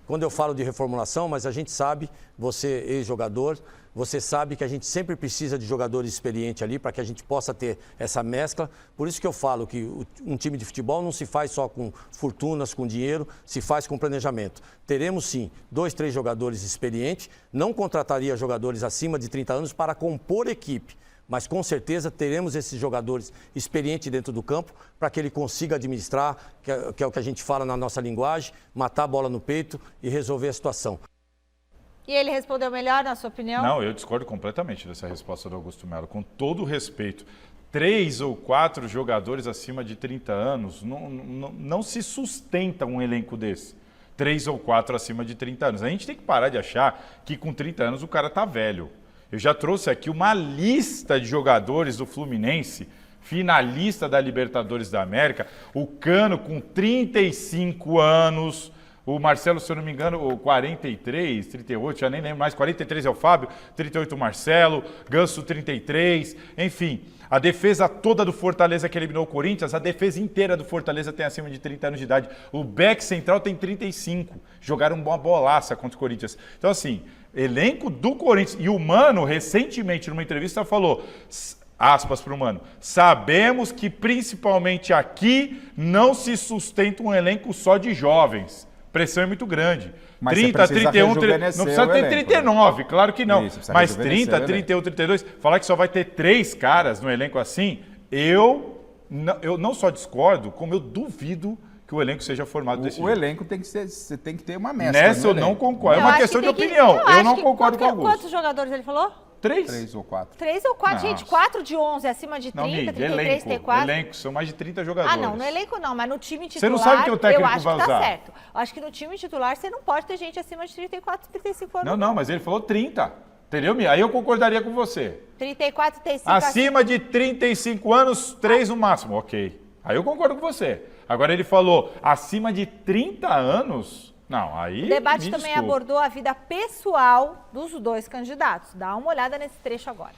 [SPEAKER 5] Quando eu falo de reformulação, mas a gente sabe, você ex-jogador, você sabe que a gente sempre precisa de jogadores experientes ali para que a gente possa ter essa mescla. Por isso que eu falo que um time de futebol não se faz só com fortunas, com dinheiro, se faz com planejamento. Teremos sim 2, 3 jogadores experientes, não contrataria jogadores acima de 30 anos para compor equipe. Mas com certeza teremos esses jogadores experientes dentro do campo para que ele consiga administrar, que é o que a gente fala na nossa linguagem, matar a bola no peito e resolver a situação.
[SPEAKER 1] E ele respondeu melhor, na sua opinião?
[SPEAKER 2] Não, eu discordo completamente dessa resposta do Augusto Melo. Com todo o respeito, 3 ou 4 jogadores acima de 30 anos não se sustenta um elenco desse. 3 ou 4 acima de 30 anos. A gente tem que parar de achar que com 30 anos o cara tá velho. Eu já trouxe aqui uma lista de jogadores do Fluminense, finalista da Libertadores da América, o Cano com 35 anos, o Marcelo, se eu não me engano, o 43, 38, já nem lembro mais, 43 é o Fábio, 38 o Marcelo, Ganso 33, enfim. A defesa toda do Fortaleza que eliminou o Corinthians, a defesa inteira do Fortaleza tem acima de 30 anos de idade. O back central tem 35. Jogaram uma bolaça contra o Corinthians. Então, assim, elenco do Corinthians. E o Mano, recentemente, numa entrevista, falou, aspas para o Mano, sabemos que principalmente aqui não se sustenta um elenco só de jovens. Pressão é muito grande.
[SPEAKER 3] Mas
[SPEAKER 2] 30,
[SPEAKER 3] você precisa
[SPEAKER 2] 31,
[SPEAKER 3] rejuvenescer
[SPEAKER 2] não precisa
[SPEAKER 3] o
[SPEAKER 2] ter
[SPEAKER 3] elenco,
[SPEAKER 2] 39, claro que não.
[SPEAKER 3] Isso, precisa
[SPEAKER 2] Mas
[SPEAKER 3] rejuvenescer
[SPEAKER 2] 30,
[SPEAKER 3] o elenco.
[SPEAKER 2] 31, 32, falar que só vai ter 3 caras no elenco assim, eu não só discordo, como eu duvido que o elenco seja formado desse
[SPEAKER 3] O
[SPEAKER 2] jeito.
[SPEAKER 3] elenco tem que ser, você tem que ter uma mescla.
[SPEAKER 2] Nessa
[SPEAKER 3] no
[SPEAKER 2] eu não
[SPEAKER 3] elenco.
[SPEAKER 2] concordo. É
[SPEAKER 1] Eu
[SPEAKER 2] uma
[SPEAKER 1] acho
[SPEAKER 2] questão de
[SPEAKER 1] tem que-
[SPEAKER 2] opinião. Eu
[SPEAKER 1] acho
[SPEAKER 2] não
[SPEAKER 1] que-
[SPEAKER 2] concordo com o Augusto.
[SPEAKER 1] Quantos jogadores ele falou?
[SPEAKER 2] 3?
[SPEAKER 3] 3 ou 4.
[SPEAKER 1] 3 ou 4,
[SPEAKER 2] Nossa.
[SPEAKER 1] gente. 4 de 11 acima de 30,
[SPEAKER 2] Não, Mig,
[SPEAKER 1] 33, 34.
[SPEAKER 2] elenco, são mais de 30 jogadores.
[SPEAKER 1] Ah, não, no elenco não, mas no time titular,
[SPEAKER 2] Você não sabe quem o técnico
[SPEAKER 1] eu acho
[SPEAKER 2] vai
[SPEAKER 1] que tá
[SPEAKER 2] usar.
[SPEAKER 1] certo. Eu acho que no time titular você não pode ter gente acima de 34, 35 anos.
[SPEAKER 2] Não, mas ele falou 30. Entendeu? Aí eu concordaria com você.
[SPEAKER 1] 34, 35...
[SPEAKER 2] Acima de 35 anos, 3 no máximo. Ok. Aí eu concordo com você. Agora ele falou acima de 30 anos... Não, aí...
[SPEAKER 1] O debate
[SPEAKER 2] me
[SPEAKER 1] também
[SPEAKER 2] desculpa.
[SPEAKER 1] abordou a vida pessoal dos dois candidatos. Dá uma olhada nesse trecho agora.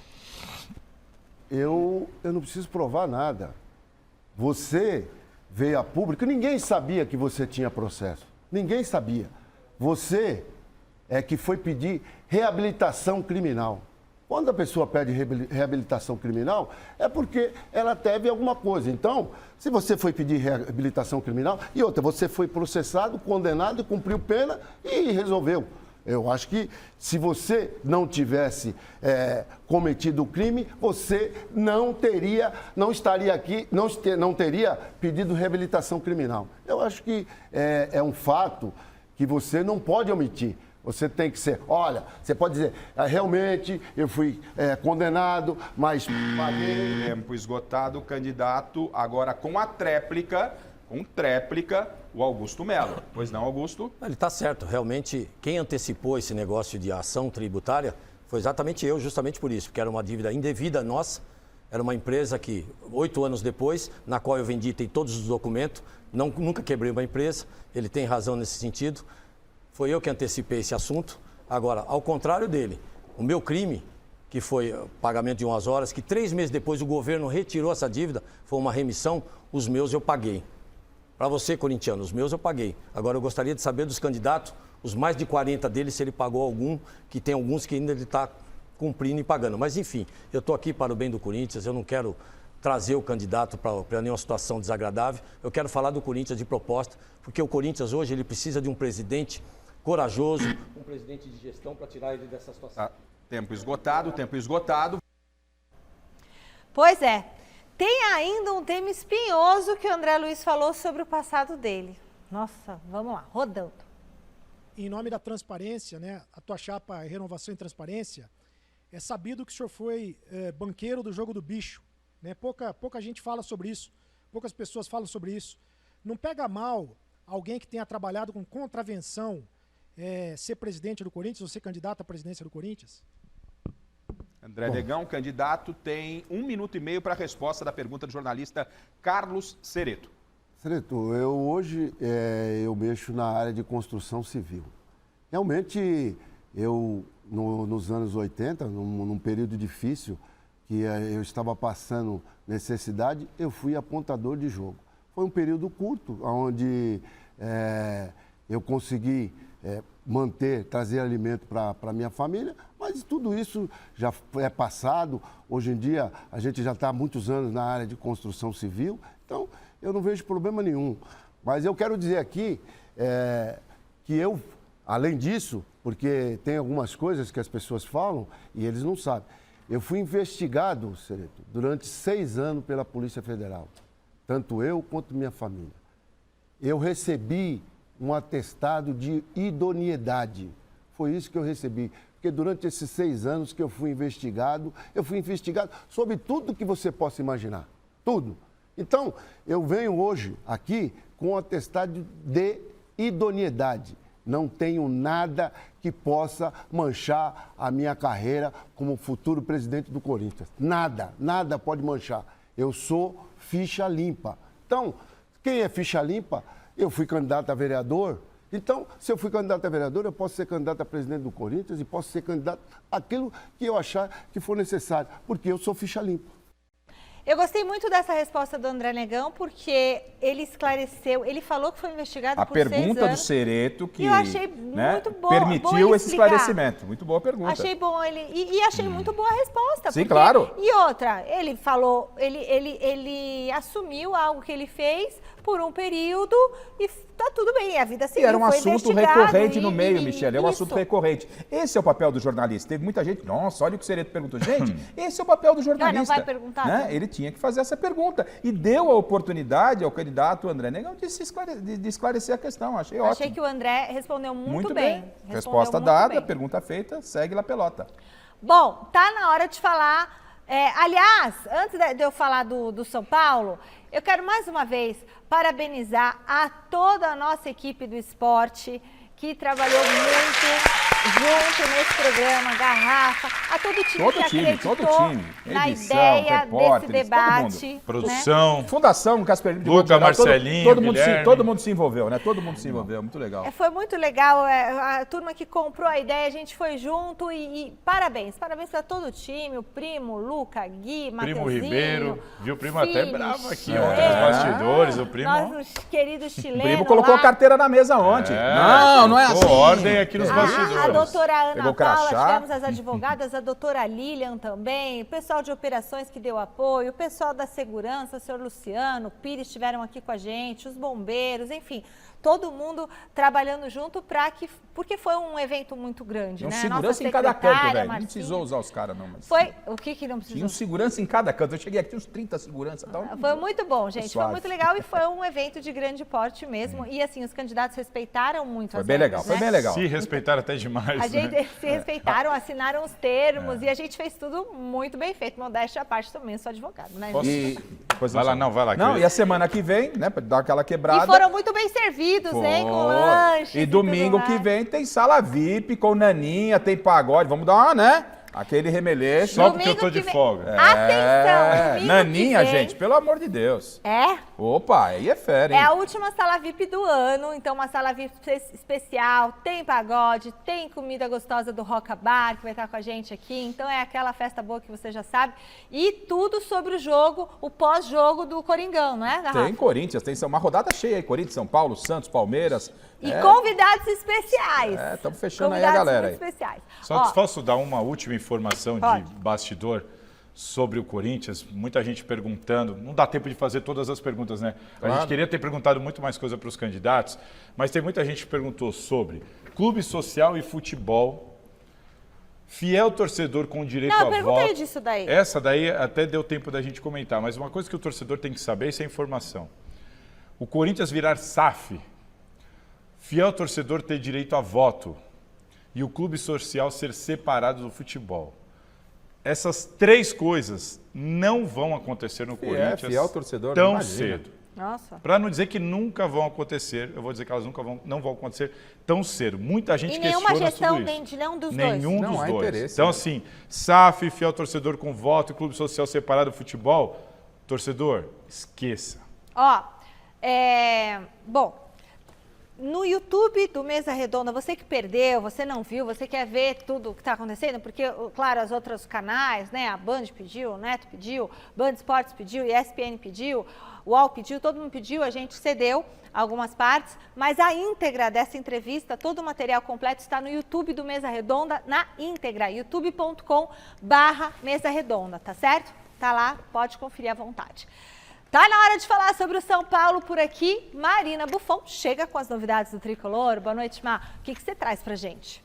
[SPEAKER 4] Eu não preciso provar nada. Você veio a público, ninguém sabia que você tinha processo. Ninguém sabia. Você é que foi pedir reabilitação criminal. Quando a pessoa pede reabilitação criminal, é porque ela teve alguma coisa. Então, se você foi pedir reabilitação criminal, e outra, você foi processado, condenado, cumpriu pena e resolveu. Eu acho que se você não tivesse cometido o crime, você não estaria aqui, não teria pedido reabilitação criminal. Eu acho que é um fato que você não pode omitir. Você tem que ser, olha, você pode dizer, realmente eu fui condenado, mas paguei.
[SPEAKER 3] Tempo esgotado, candidato agora com a tréplica, o Augusto Melo. Pois não, Augusto?
[SPEAKER 5] Ele está certo. Realmente, quem antecipou esse negócio de ação tributária foi exatamente eu, justamente por isso, porque era uma dívida indevida nossa. Era uma empresa que, 8 anos depois, na qual eu vendi, tem todos os documentos, nunca quebrei uma empresa, ele tem razão nesse sentido. Foi eu que antecipei esse assunto. Agora, ao contrário dele, o meu crime, que foi o pagamento de 1 horas, que 3 meses depois o governo retirou essa dívida, foi uma remissão, os meus eu paguei. Para você, corintiano, os meus eu paguei. Agora, eu gostaria de saber dos candidatos, os mais de 40 deles, se ele pagou algum, que tem alguns que ainda ele está cumprindo e pagando. Mas, enfim, eu estou aqui para o bem do Corinthians, eu não quero trazer o candidato para nenhuma situação desagradável. Eu quero falar do Corinthians de proposta, porque o Corinthians hoje ele precisa de um presidente corajoso, um presidente de gestão para tirar ele dessa situação.
[SPEAKER 3] Tempo esgotado.
[SPEAKER 1] Pois é. Tem ainda um tema espinhoso que o André Luiz falou sobre o passado dele. Nossa, vamos lá, rodando.
[SPEAKER 6] Em nome da transparência, né, a tua chapa Renovação e Transparência, é sabido que o senhor foi banqueiro do Jogo do Bicho. Né? Pouca gente fala sobre isso, poucas pessoas falam sobre isso. Não pega mal alguém que tenha trabalhado com contravenção ser presidente do Corinthians ou ser candidato à presidência do Corinthians?
[SPEAKER 3] André Negão, candidato, tem 1 minuto e meio para a resposta da pergunta do jornalista Carlos Cereto.
[SPEAKER 4] Cereto, hoje eu mexo na área de construção civil. Realmente, nos anos 80, num período difícil, que eu estava passando necessidade, eu fui apontador de jogo. Foi um período curto, onde eu consegui trazer alimento para a minha família, mas tudo isso já é passado. Hoje em dia, a gente já está há muitos anos na área de construção civil, então eu não vejo problema nenhum. Mas eu quero dizer aqui que eu, além disso, porque tem algumas coisas que as pessoas falam e eles não sabem, eu fui investigado, Cereto, durante 6 anos pela Polícia Federal, tanto eu quanto minha família. Eu recebi um atestado de idoneidade. Foi isso que eu recebi. Porque durante esses 6 anos que eu fui investigado sobre tudo que você possa imaginar. Tudo. Então, eu venho hoje aqui com um atestado de idoneidade. Não tenho nada que possa manchar a minha carreira como futuro presidente do Corinthians. Nada pode manchar. Eu sou ficha limpa. Então, quem é ficha limpa? Eu fui candidato a vereador. Então, se eu fui candidato a vereador, eu posso ser candidato a presidente do Corinthians e posso ser candidato àquilo que eu achar que for necessário, porque eu sou ficha limpa.
[SPEAKER 1] Eu gostei muito dessa resposta do André Negão, porque ele esclareceu, ele falou que foi investigado
[SPEAKER 3] A
[SPEAKER 1] por 6 anos.
[SPEAKER 3] pergunta do Cereto que
[SPEAKER 1] eu achei muito boa,
[SPEAKER 3] permitiu esse esclarecimento. Muito boa pergunta.
[SPEAKER 1] Achei bom ele e achei muito boa a resposta.
[SPEAKER 3] Sim, claro.
[SPEAKER 1] E outra, ele falou, ele assumiu algo que ele fez por um período e tá tudo bem, a vida seguiu.
[SPEAKER 3] E era um
[SPEAKER 1] foi
[SPEAKER 3] assunto
[SPEAKER 1] investigado
[SPEAKER 3] recorrente no meio, Michele, é um
[SPEAKER 1] isso.
[SPEAKER 3] assunto recorrente. Esse é o papel do jornalista. Teve muita gente, nossa, olha o que o Cereto perguntou. Gente, esse é o papel do jornalista.
[SPEAKER 1] Não vai perguntar?
[SPEAKER 3] Né? Ele tinha que fazer essa pergunta e deu a oportunidade ao candidato André Negão de esclarecer a questão. Achei ótimo.
[SPEAKER 1] Achei que o André respondeu muito
[SPEAKER 3] bem.
[SPEAKER 1] Respondeu
[SPEAKER 3] Resposta
[SPEAKER 1] muito
[SPEAKER 3] dada,
[SPEAKER 1] bem.
[SPEAKER 3] pergunta feita, segue lá pelota.
[SPEAKER 1] Bom, tá na hora de falar. Aliás, antes de eu falar do São Paulo, eu quero mais uma vez parabenizar a toda a nossa equipe do esporte que trabalhou muito junto nesse programa, Garrafa, a todo o time que acreditou na
[SPEAKER 3] Edição,
[SPEAKER 1] ideia
[SPEAKER 3] repórteres,
[SPEAKER 1] desse debate.
[SPEAKER 2] mundo. Produção.
[SPEAKER 1] Né?
[SPEAKER 3] Fundação Casper Libero,
[SPEAKER 2] Luca, Marcelinho,
[SPEAKER 3] todo mundo se envolveu, né? Todo mundo se envolveu, muito legal.
[SPEAKER 1] Foi muito legal, a turma que comprou a ideia, a gente foi junto e parabéns para todo o time, o Primo, Luca, Gui, Mateuzinho.
[SPEAKER 2] Primo Ribeiro, viu? O Primo até
[SPEAKER 1] Fili,
[SPEAKER 2] bravo aqui,
[SPEAKER 1] Chileno.
[SPEAKER 2] ó, nos bastidores, o Primo...
[SPEAKER 1] Nossos queridos chilenos.
[SPEAKER 3] O Primo colocou
[SPEAKER 1] lá.
[SPEAKER 3] a carteira na mesa ontem. Não é assim.
[SPEAKER 2] Ordem aqui nos bastidores.
[SPEAKER 1] A doutora Ana
[SPEAKER 3] Pegou
[SPEAKER 1] Paula,
[SPEAKER 3] crachá.
[SPEAKER 1] tivemos as advogadas, a doutora Lilian também, o pessoal de operações que deu apoio, o pessoal da segurança, o senhor Luciano, o Pires estiveram aqui com a gente, os bombeiros, enfim, todo mundo trabalhando junto porque foi um evento muito grande,
[SPEAKER 3] Tinha um
[SPEAKER 1] né?
[SPEAKER 3] segurança em cada canto, velho. Não precisou usar os caras, não. Mas...
[SPEAKER 1] Foi, o que não precisou?
[SPEAKER 3] Tinha um segurança em cada canto. Eu cheguei aqui, tinha uns 30 seguranças.
[SPEAKER 1] Foi muito bom, gente. Foi
[SPEAKER 3] suave.
[SPEAKER 1] muito legal e foi um evento de grande porte mesmo. E assim, os candidatos respeitaram muito
[SPEAKER 3] Foi
[SPEAKER 1] as
[SPEAKER 3] bem
[SPEAKER 1] regras,
[SPEAKER 3] legal, foi
[SPEAKER 1] né?
[SPEAKER 3] bem legal.
[SPEAKER 2] Se respeitaram até demais,
[SPEAKER 1] A gente
[SPEAKER 2] né?
[SPEAKER 1] se respeitaram, assinaram os termos e a gente fez tudo muito bem feito. Modéstia à parte, também sou advogado, né?
[SPEAKER 2] Posso-
[SPEAKER 1] gente?
[SPEAKER 2] Vai lá, não, vai lá.
[SPEAKER 3] Não,
[SPEAKER 2] que-
[SPEAKER 3] e a semana que vem, né, pra dar aquela quebrada.
[SPEAKER 1] E foram muito bem servidos, hein? Com lanches.
[SPEAKER 3] E domingo
[SPEAKER 1] tudo
[SPEAKER 3] que
[SPEAKER 1] mais.
[SPEAKER 3] vem tem sala VIP com naninha, tem pagode. Vamos dar uma, né? Aquele remeleixo.
[SPEAKER 2] Só porque eu
[SPEAKER 1] Domingo
[SPEAKER 2] tô
[SPEAKER 1] que
[SPEAKER 2] de
[SPEAKER 1] vem-
[SPEAKER 2] folga.
[SPEAKER 1] Atenção, domingo
[SPEAKER 3] Naninha,
[SPEAKER 1] que vem-
[SPEAKER 3] gente, pelo amor de Deus.
[SPEAKER 1] É?
[SPEAKER 3] Opa, aí é fera, hein?
[SPEAKER 1] É a última sala VIP do ano, então uma sala VIP especial, tem pagode, tem comida gostosa do Roca Bar, que vai estar com a gente aqui, então é aquela festa boa que você já sabe, e tudo sobre o jogo, o pós-jogo do Coringão, não é, Garrafa?
[SPEAKER 3] Tem Corinthians, tem uma rodada cheia aí. Corinthians, São Paulo, Santos, Palmeiras.
[SPEAKER 1] E convidados especiais.
[SPEAKER 3] Estamos fechando aí a
[SPEAKER 1] Convidados
[SPEAKER 3] galera aí.
[SPEAKER 1] muito especiais.
[SPEAKER 2] Só
[SPEAKER 1] Ó,
[SPEAKER 2] posso dar uma última informação
[SPEAKER 1] Pode.
[SPEAKER 2] de bastidor sobre o Corinthians? Muita gente perguntando, não dá tempo de fazer todas as perguntas, né? A
[SPEAKER 3] Claro.
[SPEAKER 2] gente queria ter perguntado muito mais coisa para os candidatos, mas tem muita gente que perguntou sobre clube social e futebol, fiel torcedor com direito
[SPEAKER 1] Não,
[SPEAKER 2] a
[SPEAKER 1] eu perguntei
[SPEAKER 2] voto.
[SPEAKER 1] disso daí.
[SPEAKER 2] Essa daí até deu tempo da gente comentar, mas uma coisa que o torcedor tem que saber, isso é informação. O Corinthians virar SAF, fiel torcedor ter direito a voto e o clube social ser separado do futebol. Essas três coisas não vão acontecer no Corinthians
[SPEAKER 3] fiel torcedor,
[SPEAKER 2] tão
[SPEAKER 3] imagina.
[SPEAKER 2] cedo.
[SPEAKER 1] Nossa.
[SPEAKER 2] Para não dizer que nunca vão acontecer, eu vou dizer que elas não vão acontecer tão cedo. Muita gente
[SPEAKER 1] E nenhuma
[SPEAKER 2] questiona
[SPEAKER 1] gestão
[SPEAKER 2] tudo isso.
[SPEAKER 1] de nenhum dos dois.
[SPEAKER 2] Nenhum
[SPEAKER 3] Não
[SPEAKER 2] dos
[SPEAKER 3] há
[SPEAKER 2] dois.
[SPEAKER 3] interesse,
[SPEAKER 2] Então,
[SPEAKER 3] né?
[SPEAKER 2] assim, SAF, fiel torcedor com voto e clube social separado do futebol, torcedor, esqueça.
[SPEAKER 1] Ó, bom, no YouTube do Mesa Redonda, você que perdeu, você não viu, você quer ver tudo o que está acontecendo, porque, claro, os outros canais, né, a Band pediu, o Neto pediu, Band Esportes pediu, ESPN pediu, o UOL pediu, todo mundo pediu, a gente cedeu algumas partes, mas a íntegra dessa entrevista, todo o material completo está no YouTube do Mesa Redonda, na íntegra, youtube.com/Mesa Redonda, tá certo? Tá lá, pode conferir à vontade. Tá na hora de falar sobre o São Paulo por aqui. Marina Buffon chega com as novidades do Tricolor. Boa noite, Mar. O que você traz pra gente?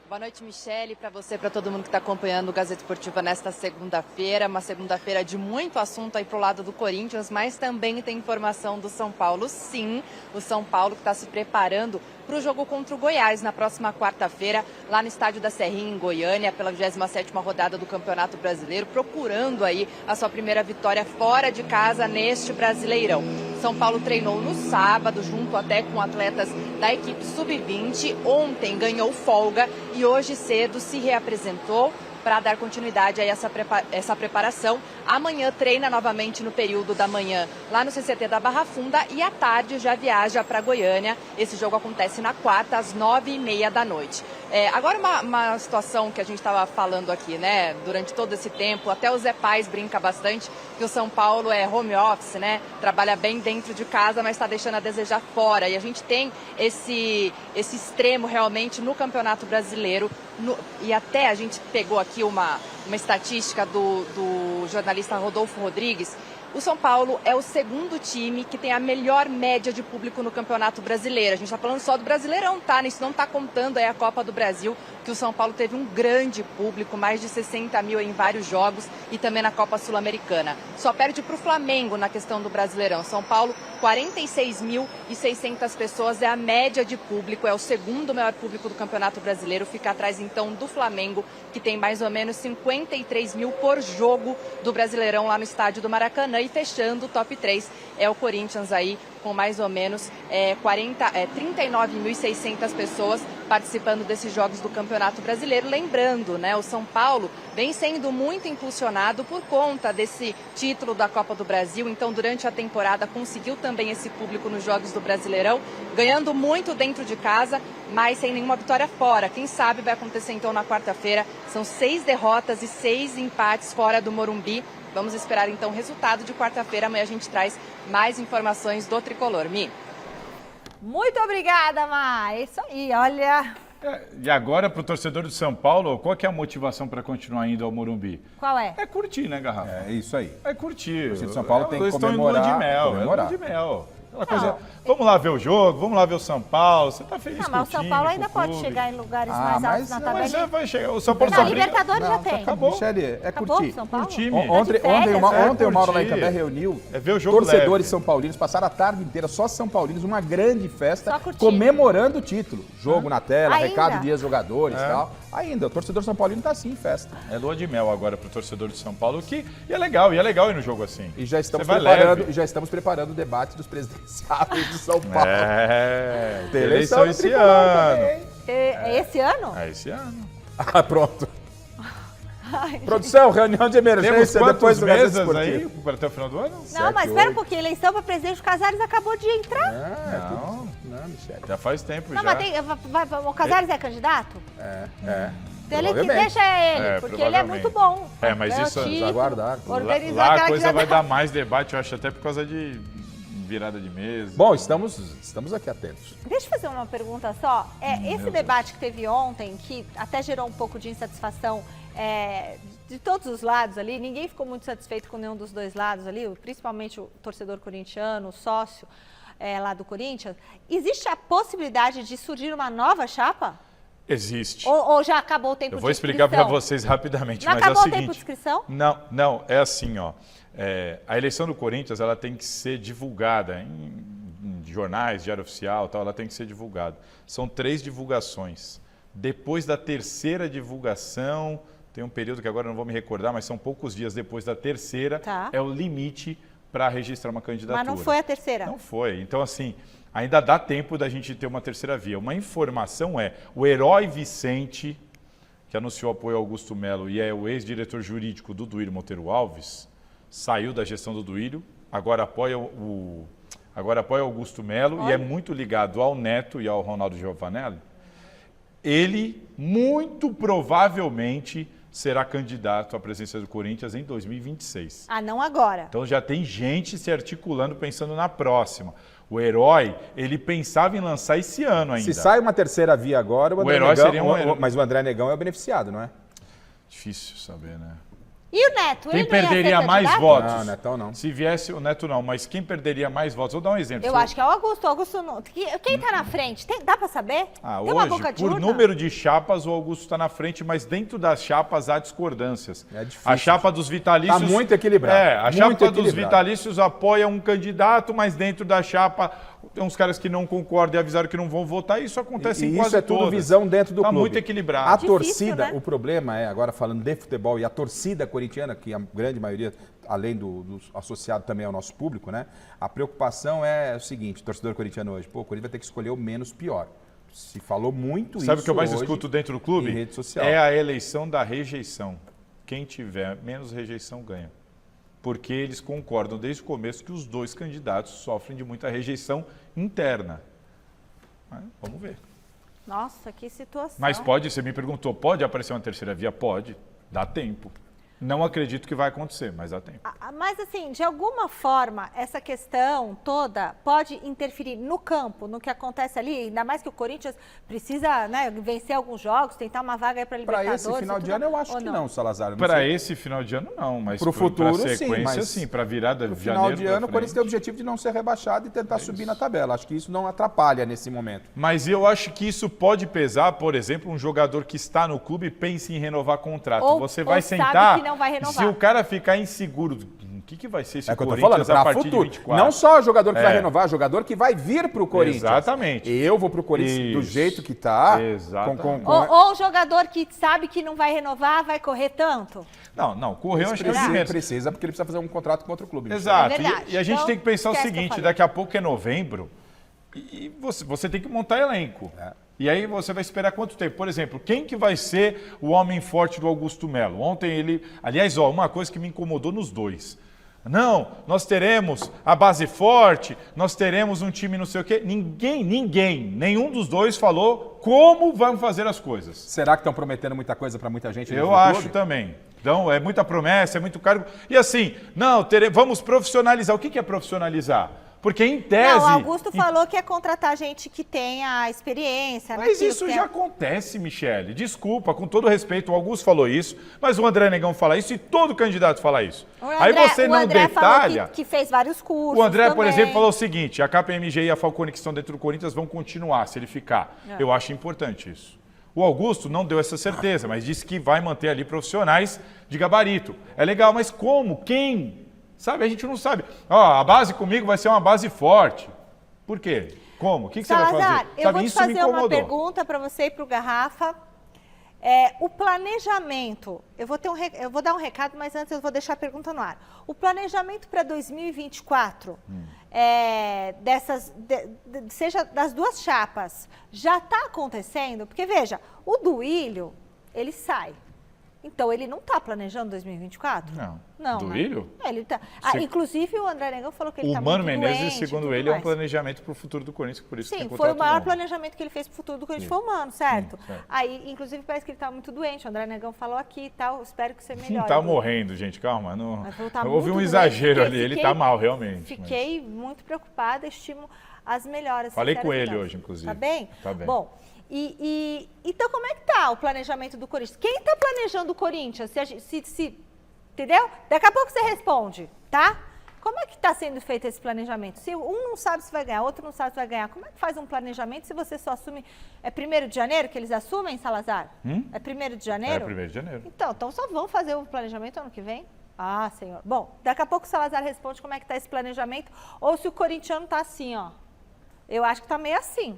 [SPEAKER 7] Boa noite, Michele, para você, para todo mundo que está acompanhando o Gazeta Esportiva nesta segunda-feira. Uma segunda-feira de muito assunto aí pro lado do Corinthians, mas também tem informação do São Paulo, sim. O São Paulo que está se preparando para o jogo contra o Goiás na próxima quarta-feira, lá no estádio da Serrinha, em Goiânia, pela 27ª rodada do Campeonato Brasileiro, procurando aí a sua primeira vitória fora de casa neste Brasileirão. São Paulo treinou no sábado, junto até com atletas da equipe sub-20. Ontem ganhou folga e hoje cedo se reapresentou para dar continuidade a essa preparação. Amanhã treina novamente no período da manhã lá no CCT da Barra Funda e à tarde já viaja para Goiânia. Esse jogo acontece na quarta, às 9h30 da noite. Agora uma situação que a gente estava falando aqui, né, durante todo esse tempo, até o Zé Pais brinca bastante que o São Paulo é home office, né, trabalha bem dentro de casa, mas está deixando a desejar fora. E a gente tem esse extremo realmente no Campeonato Brasileiro. E até a gente pegou aqui uma estatística do jornalista Rodolfo Rodrigues, O São Paulo é o segundo time que tem a melhor média de público no Campeonato Brasileiro. A gente está falando só do Brasileirão, tá? Isso não está contando aí a Copa do Brasil, que o São Paulo teve um grande público, mais de 60 mil em vários jogos e também na Copa Sul-Americana. Só perde para o Flamengo na questão do Brasileirão. São Paulo, 46.600 pessoas é a média de público, é o segundo maior público do Campeonato Brasileiro. Fica atrás então do Flamengo, que tem mais ou menos 53 mil por jogo do Brasileirão lá no estádio do Maracanã. E fechando o top 3 é o Corinthians aí, com mais ou menos 39.600 pessoas participando desses jogos do Campeonato Brasileiro. Lembrando, né, o São Paulo vem sendo muito impulsionado por conta desse título da Copa do Brasil. Então, durante a temporada, conseguiu também esse público nos jogos do Brasileirão, ganhando muito dentro de casa, mas sem nenhuma vitória fora. Quem sabe vai acontecer então na quarta-feira. São 6 derrotas e 6 empates fora do Morumbi. Vamos esperar então o resultado de quarta-feira. Amanhã a gente traz mais informações do Tricolor. Mi.
[SPEAKER 1] Muito obrigada, Ma. É isso aí, olha.
[SPEAKER 2] E agora, para o torcedor do São Paulo, qual que é a motivação para continuar indo ao Morumbi?
[SPEAKER 1] Qual é?
[SPEAKER 2] É curtir, né, Garrafa?
[SPEAKER 3] É isso aí.
[SPEAKER 2] É curtir.
[SPEAKER 3] O torcedor do São Paulo tem que
[SPEAKER 2] Eles estão em lua
[SPEAKER 3] comemorar.
[SPEAKER 2] de mel,
[SPEAKER 3] comemorar.
[SPEAKER 2] é lua de mel. Aquela coisa, vamos lá ver o jogo, vamos lá ver o São Paulo. Você tá feliz
[SPEAKER 1] Não,
[SPEAKER 2] com
[SPEAKER 1] mas
[SPEAKER 2] o
[SPEAKER 1] o São
[SPEAKER 2] time,
[SPEAKER 1] Paulo
[SPEAKER 2] com
[SPEAKER 1] ainda
[SPEAKER 2] o
[SPEAKER 1] pode
[SPEAKER 2] clube.
[SPEAKER 1] chegar em lugares
[SPEAKER 3] Ah,
[SPEAKER 1] mais altos
[SPEAKER 3] mas-
[SPEAKER 1] na
[SPEAKER 3] não,
[SPEAKER 2] Mas
[SPEAKER 1] tabelinha.
[SPEAKER 2] vai chegar. O São Paulo
[SPEAKER 1] Na
[SPEAKER 2] só briga.
[SPEAKER 1] Libertadores já tem.
[SPEAKER 2] Acabou.
[SPEAKER 3] Michele, é
[SPEAKER 1] Acabou
[SPEAKER 3] curtir.
[SPEAKER 1] São Paulo?
[SPEAKER 2] Curtir.
[SPEAKER 3] Ontem,
[SPEAKER 1] Tá de férias,
[SPEAKER 3] ontem o Mauro lá em
[SPEAKER 2] curtir.
[SPEAKER 3] Cambé reuniu
[SPEAKER 2] É ver o jogo
[SPEAKER 3] torcedores
[SPEAKER 2] leve.
[SPEAKER 3] são paulinos, passaram a tarde inteira só São Paulinos, uma grande festa,
[SPEAKER 1] Só curtindo.
[SPEAKER 3] comemorando o título. Jogo na tela,
[SPEAKER 1] Ainda?
[SPEAKER 3] recado de ex-jogadores e tal. Ainda, o torcedor São Paulino tá assim em festa.
[SPEAKER 2] É lua de mel agora pro torcedor de São Paulo, que e é legal ir no jogo assim.
[SPEAKER 3] E já estamos,
[SPEAKER 2] Você vai
[SPEAKER 3] preparando,
[SPEAKER 2] leve.
[SPEAKER 3] e já estamos preparando o debate dos presidenciáveis de São Paulo.
[SPEAKER 2] É,
[SPEAKER 3] Tem
[SPEAKER 2] eleição
[SPEAKER 3] do
[SPEAKER 2] esse
[SPEAKER 3] Tricolor
[SPEAKER 2] ano.
[SPEAKER 3] também.
[SPEAKER 1] É esse ano?
[SPEAKER 2] É esse ano.
[SPEAKER 3] Ah, pronto. Produção, reunião de
[SPEAKER 2] Temos
[SPEAKER 3] emergência
[SPEAKER 2] quantos
[SPEAKER 3] depois do Gazeta
[SPEAKER 2] mesas aí
[SPEAKER 3] Esportiva.
[SPEAKER 2] para até o final do ano?
[SPEAKER 1] Não,
[SPEAKER 3] Sete,
[SPEAKER 1] mas espera um
[SPEAKER 3] oito.
[SPEAKER 1] pouquinho. Eleição para presidente do Casares acabou de entrar.
[SPEAKER 2] Não,
[SPEAKER 3] Não, Michele.
[SPEAKER 2] já faz tempo
[SPEAKER 1] Não,
[SPEAKER 2] já.
[SPEAKER 1] mas o Casares é candidato?
[SPEAKER 3] É.
[SPEAKER 1] Então ele que
[SPEAKER 3] Provavelmente.
[SPEAKER 1] deixa ele,
[SPEAKER 2] É,
[SPEAKER 1] porque ele é
[SPEAKER 2] provavelmente.
[SPEAKER 1] muito bom.
[SPEAKER 2] É, mas
[SPEAKER 1] Ganhou
[SPEAKER 2] isso-
[SPEAKER 1] título,
[SPEAKER 3] Vamos aguardar.
[SPEAKER 1] organizou
[SPEAKER 2] Lá a
[SPEAKER 1] aquela
[SPEAKER 2] coisa vai
[SPEAKER 1] candidatura.
[SPEAKER 2] dar mais debate, eu acho, até por causa de virada de mesa.
[SPEAKER 3] Bom, estamos aqui atentos.
[SPEAKER 1] Deixa eu fazer uma pergunta só. Esse debate que teve ontem, que até gerou um pouco de insatisfação de todos os lados ali, ninguém ficou muito satisfeito com nenhum dos dois lados ali, principalmente o torcedor corintiano, o sócio lá do Corinthians. Existe a possibilidade de surgir uma nova chapa?
[SPEAKER 2] Existe.
[SPEAKER 1] Ou já acabou o tempo
[SPEAKER 2] Eu
[SPEAKER 1] de
[SPEAKER 2] vou explicar
[SPEAKER 1] inscrição?
[SPEAKER 2] para vocês rapidamente,
[SPEAKER 1] Não
[SPEAKER 2] mas é o
[SPEAKER 1] acabou o
[SPEAKER 2] seguinte.
[SPEAKER 1] tempo de inscrição?
[SPEAKER 2] Não, é assim, ó. A eleição do Corinthians, ela tem que ser divulgada em jornais, diário oficial, tal, ela tem que ser divulgada. São 3 divulgações. Depois da terceira divulgação, tem um período que agora eu não vou me recordar, mas são poucos dias depois da terceira,
[SPEAKER 1] Tá.
[SPEAKER 2] é o limite para registrar uma candidatura.
[SPEAKER 1] Mas não foi a terceira?
[SPEAKER 2] Não foi. Então, assim, ainda dá tempo da gente ter uma terceira via. Uma informação o Herói Vicente, que anunciou apoio ao Augusto Melo e é o ex-diretor jurídico do Duílio Monteiro Alves, saiu da gestão do Duílio, agora apoia o Augusto Melo e é muito ligado ao Neto e ao Ronaldo Giovanelli. Ele, muito provavelmente, será candidato à presidência do Corinthians em 2026.
[SPEAKER 1] Ah, não agora.
[SPEAKER 2] Então já tem gente se articulando pensando na próxima. O Herói, ele pensava em lançar esse ano ainda.
[SPEAKER 3] Se sai uma terceira via agora, o André
[SPEAKER 2] herói
[SPEAKER 3] Negão,
[SPEAKER 2] seria um herói.
[SPEAKER 3] mas o André Negão é o beneficiado, não é?
[SPEAKER 2] Difícil saber, né?
[SPEAKER 1] E o Neto?
[SPEAKER 2] Quem
[SPEAKER 1] ele não ia ser
[SPEAKER 2] perderia mais
[SPEAKER 1] candidato?
[SPEAKER 2] votos?
[SPEAKER 3] Não, Netão não.
[SPEAKER 2] Se viesse o Neto não, mas quem perderia mais votos? Vou dar um exemplo.
[SPEAKER 1] Eu acho que é o Augusto. O Augusto não. Quem tá na frente? Dá pra saber? Tem uma
[SPEAKER 2] Hoje,
[SPEAKER 1] boca de
[SPEAKER 2] por
[SPEAKER 1] urna?
[SPEAKER 2] número de chapas, o Augusto está na frente, mas dentro das chapas há discordâncias.
[SPEAKER 3] É difícil.
[SPEAKER 2] A chapa dos vitalícios...
[SPEAKER 3] Tá muito equilibrado.
[SPEAKER 2] A
[SPEAKER 3] Muito
[SPEAKER 2] chapa dos
[SPEAKER 3] equilibrado.
[SPEAKER 2] vitalícios apoia um candidato, mas dentro da chapa tem uns caras que não concordam e avisaram que não vão votar. Isso acontece em
[SPEAKER 3] E
[SPEAKER 2] quase
[SPEAKER 3] isso é tudo
[SPEAKER 2] todas.
[SPEAKER 3] visão dentro do
[SPEAKER 2] Tá
[SPEAKER 3] clube.
[SPEAKER 2] muito equilibrado.
[SPEAKER 3] A
[SPEAKER 1] Difícil,
[SPEAKER 3] torcida,
[SPEAKER 1] né?
[SPEAKER 3] o problema é, agora falando de futebol, e a torcida corintiana, que a grande maioria, além do associado também ao nosso público, né? A preocupação é o seguinte, torcedor corintiano hoje, o Corinthians vai ter que escolher o menos pior. Se falou muito isso.
[SPEAKER 2] Sabe o que eu mais
[SPEAKER 3] hoje
[SPEAKER 2] escuto dentro do clube?
[SPEAKER 3] em rede social.
[SPEAKER 2] É a eleição da rejeição. Quem tiver menos rejeição ganha. Porque eles concordam desde o começo que os dois candidatos sofrem de muita rejeição interna. Mas vamos ver.
[SPEAKER 1] Nossa, que situação.
[SPEAKER 2] Mas pode, você me perguntou, pode aparecer uma terceira via? Pode. Dá tempo. Não acredito que vai acontecer, mas há tempo.
[SPEAKER 1] Mas assim, de alguma forma, essa questão toda pode interferir no campo, no que acontece ali, ainda mais que o Corinthians precisa, né, vencer alguns jogos, tentar uma vaga aí para
[SPEAKER 3] Para
[SPEAKER 1] Libertadores.
[SPEAKER 3] esse final de ano eu acho que não, Salazar.
[SPEAKER 2] Para esse final de ano não, mas
[SPEAKER 3] para o futuro
[SPEAKER 2] pra sequência
[SPEAKER 3] sim,
[SPEAKER 2] para virada
[SPEAKER 3] no
[SPEAKER 2] de
[SPEAKER 3] final
[SPEAKER 2] janeiro
[SPEAKER 3] de ano o
[SPEAKER 2] pra
[SPEAKER 3] Corinthians tem o
[SPEAKER 2] frente.
[SPEAKER 3] objetivo de não ser rebaixado e tentar subir na tabela. Acho que isso não atrapalha nesse momento.
[SPEAKER 2] Mas eu acho que isso pode pesar, por exemplo, um jogador que está no clube e pensa em renovar contrato.
[SPEAKER 1] Ou-
[SPEAKER 2] Você
[SPEAKER 1] ou
[SPEAKER 2] vai
[SPEAKER 1] sabe
[SPEAKER 2] sentar,
[SPEAKER 1] que não vai renovar.
[SPEAKER 2] se o cara ficar inseguro, o que vai ser esse
[SPEAKER 3] É o que eu tô
[SPEAKER 2] Corinthians
[SPEAKER 3] falando,
[SPEAKER 2] a
[SPEAKER 3] para
[SPEAKER 2] partir
[SPEAKER 3] futuro.
[SPEAKER 2] de 24?
[SPEAKER 3] Não só o jogador que vai
[SPEAKER 2] É.
[SPEAKER 3] renovar, jogador que vai vir para o Corinthians.
[SPEAKER 2] Exatamente.
[SPEAKER 3] Eu vou para o Corinthians do
[SPEAKER 2] Isso.
[SPEAKER 3] jeito que está.
[SPEAKER 2] Exatamente.
[SPEAKER 1] Ou o jogador que sabe que não vai renovar, vai correr tanto?
[SPEAKER 2] Não, correu acho que é o de
[SPEAKER 3] Precisa,
[SPEAKER 2] menos.
[SPEAKER 3] precisa, porque ele precisa fazer um contrato com outro clube.
[SPEAKER 2] Exato.
[SPEAKER 1] É verdade.
[SPEAKER 2] E a gente
[SPEAKER 1] Então,
[SPEAKER 2] tem que pensar o
[SPEAKER 1] esquece que eu
[SPEAKER 2] seguinte,
[SPEAKER 1] falei.
[SPEAKER 2] daqui a pouco é novembro e você tem que montar elenco. E aí você vai esperar quanto tempo? Por exemplo, quem que vai ser o homem forte do Augusto Melo? Ontem ele... Aliás, uma coisa que me incomodou nos dois. Não, nós teremos a base forte, nós teremos um time não sei o quê. Nenhum dos dois falou como vamos fazer as coisas.
[SPEAKER 3] Será que estão prometendo muita coisa para muita gente?
[SPEAKER 2] Eu
[SPEAKER 3] no
[SPEAKER 2] acho
[SPEAKER 3] clube?
[SPEAKER 2] também. Então, é muita promessa, é muito cargo. E assim, vamos profissionalizar. O que é profissionalizar? Porque em tese...
[SPEAKER 1] Não, o Augusto falou que é contratar gente que tenha experiência.
[SPEAKER 2] Mas
[SPEAKER 1] naquilo
[SPEAKER 2] isso
[SPEAKER 1] que
[SPEAKER 2] já
[SPEAKER 1] é...
[SPEAKER 2] acontece, Michele. Desculpa, com todo respeito, o Augusto falou isso, mas o André Negão fala isso e todo candidato fala isso. Aí você não
[SPEAKER 1] André
[SPEAKER 2] detalha...
[SPEAKER 1] falou que fez vários cursos
[SPEAKER 2] O André, por
[SPEAKER 1] também.
[SPEAKER 2] exemplo, falou o seguinte, a KPMG e a Falcone que estão dentro do Corinthians vão continuar, se ele ficar. Eu acho importante isso. O Augusto não deu essa certeza, mas disse que vai manter ali profissionais de gabarito. É legal, mas como? Quem? Sabe, a gente não sabe. A base comigo vai ser uma base forte. Por quê? Como? O que você vai
[SPEAKER 1] Salazar,
[SPEAKER 2] fazer?
[SPEAKER 1] eu
[SPEAKER 2] Sabe,
[SPEAKER 1] vou te
[SPEAKER 2] isso me
[SPEAKER 1] fazer uma
[SPEAKER 2] incomodou.
[SPEAKER 1] pergunta para você e para o Garrafa. O planejamento, eu vou dar um recado, mas antes eu vou deixar a pergunta no ar. O planejamento para 2024, seja das duas chapas, já está acontecendo? Porque, veja, o Duílio, ele sai. Então, ele não está planejando 2024? Não.
[SPEAKER 2] Duílio?
[SPEAKER 1] Né? Ele tá.
[SPEAKER 2] Se-
[SPEAKER 1] Inclusive, o André Negão falou que ele está
[SPEAKER 2] O
[SPEAKER 1] muito
[SPEAKER 2] Mano Menezes,
[SPEAKER 1] doente,
[SPEAKER 2] segundo
[SPEAKER 1] tudo
[SPEAKER 2] ele, é um
[SPEAKER 1] mais.
[SPEAKER 2] planejamento para o futuro do Corinthians, por isso que
[SPEAKER 1] Sim,
[SPEAKER 2] tem
[SPEAKER 1] foi
[SPEAKER 2] contrato
[SPEAKER 1] o maior
[SPEAKER 2] longo.
[SPEAKER 1] planejamento que ele fez pro futuro do Corinthians, foi o Mano, certo?
[SPEAKER 2] certo.
[SPEAKER 1] Aí, inclusive, parece que ele tá muito doente. O André Negão falou aqui e tal. Espero que você melhore.
[SPEAKER 2] Não tá morrendo, gente, calma. Não...
[SPEAKER 1] Mas falou, tá
[SPEAKER 2] Houve
[SPEAKER 1] muito
[SPEAKER 2] um
[SPEAKER 1] doente.
[SPEAKER 2] exagero ali,
[SPEAKER 1] Fiquei-
[SPEAKER 2] ele tá mal, realmente.
[SPEAKER 1] Fiquei muito preocupada, estimo as melhoras.
[SPEAKER 2] Falei
[SPEAKER 1] sinceras
[SPEAKER 2] com ele
[SPEAKER 1] então.
[SPEAKER 2] hoje, inclusive.
[SPEAKER 1] Tá bem?
[SPEAKER 2] Tá bem.
[SPEAKER 1] Bom, então como é que tá o planejamento do Corinthians? Quem tá planejando o Corinthians? Entendeu? Daqui a pouco você responde, tá? Como é que está sendo feito esse planejamento? Se um não sabe se vai ganhar, outro não sabe se vai ganhar, como é que faz um planejamento se você só assume... É 1º de janeiro que eles assumem, Salazar? É 1º de janeiro?
[SPEAKER 2] É 1º de janeiro.
[SPEAKER 1] Então só vão fazer o planejamento ano que vem? Ah, senhor. Bom, daqui a pouco o Salazar responde como é que está esse planejamento, ou se o corintiano está assim, ó. Eu acho que está meio assim.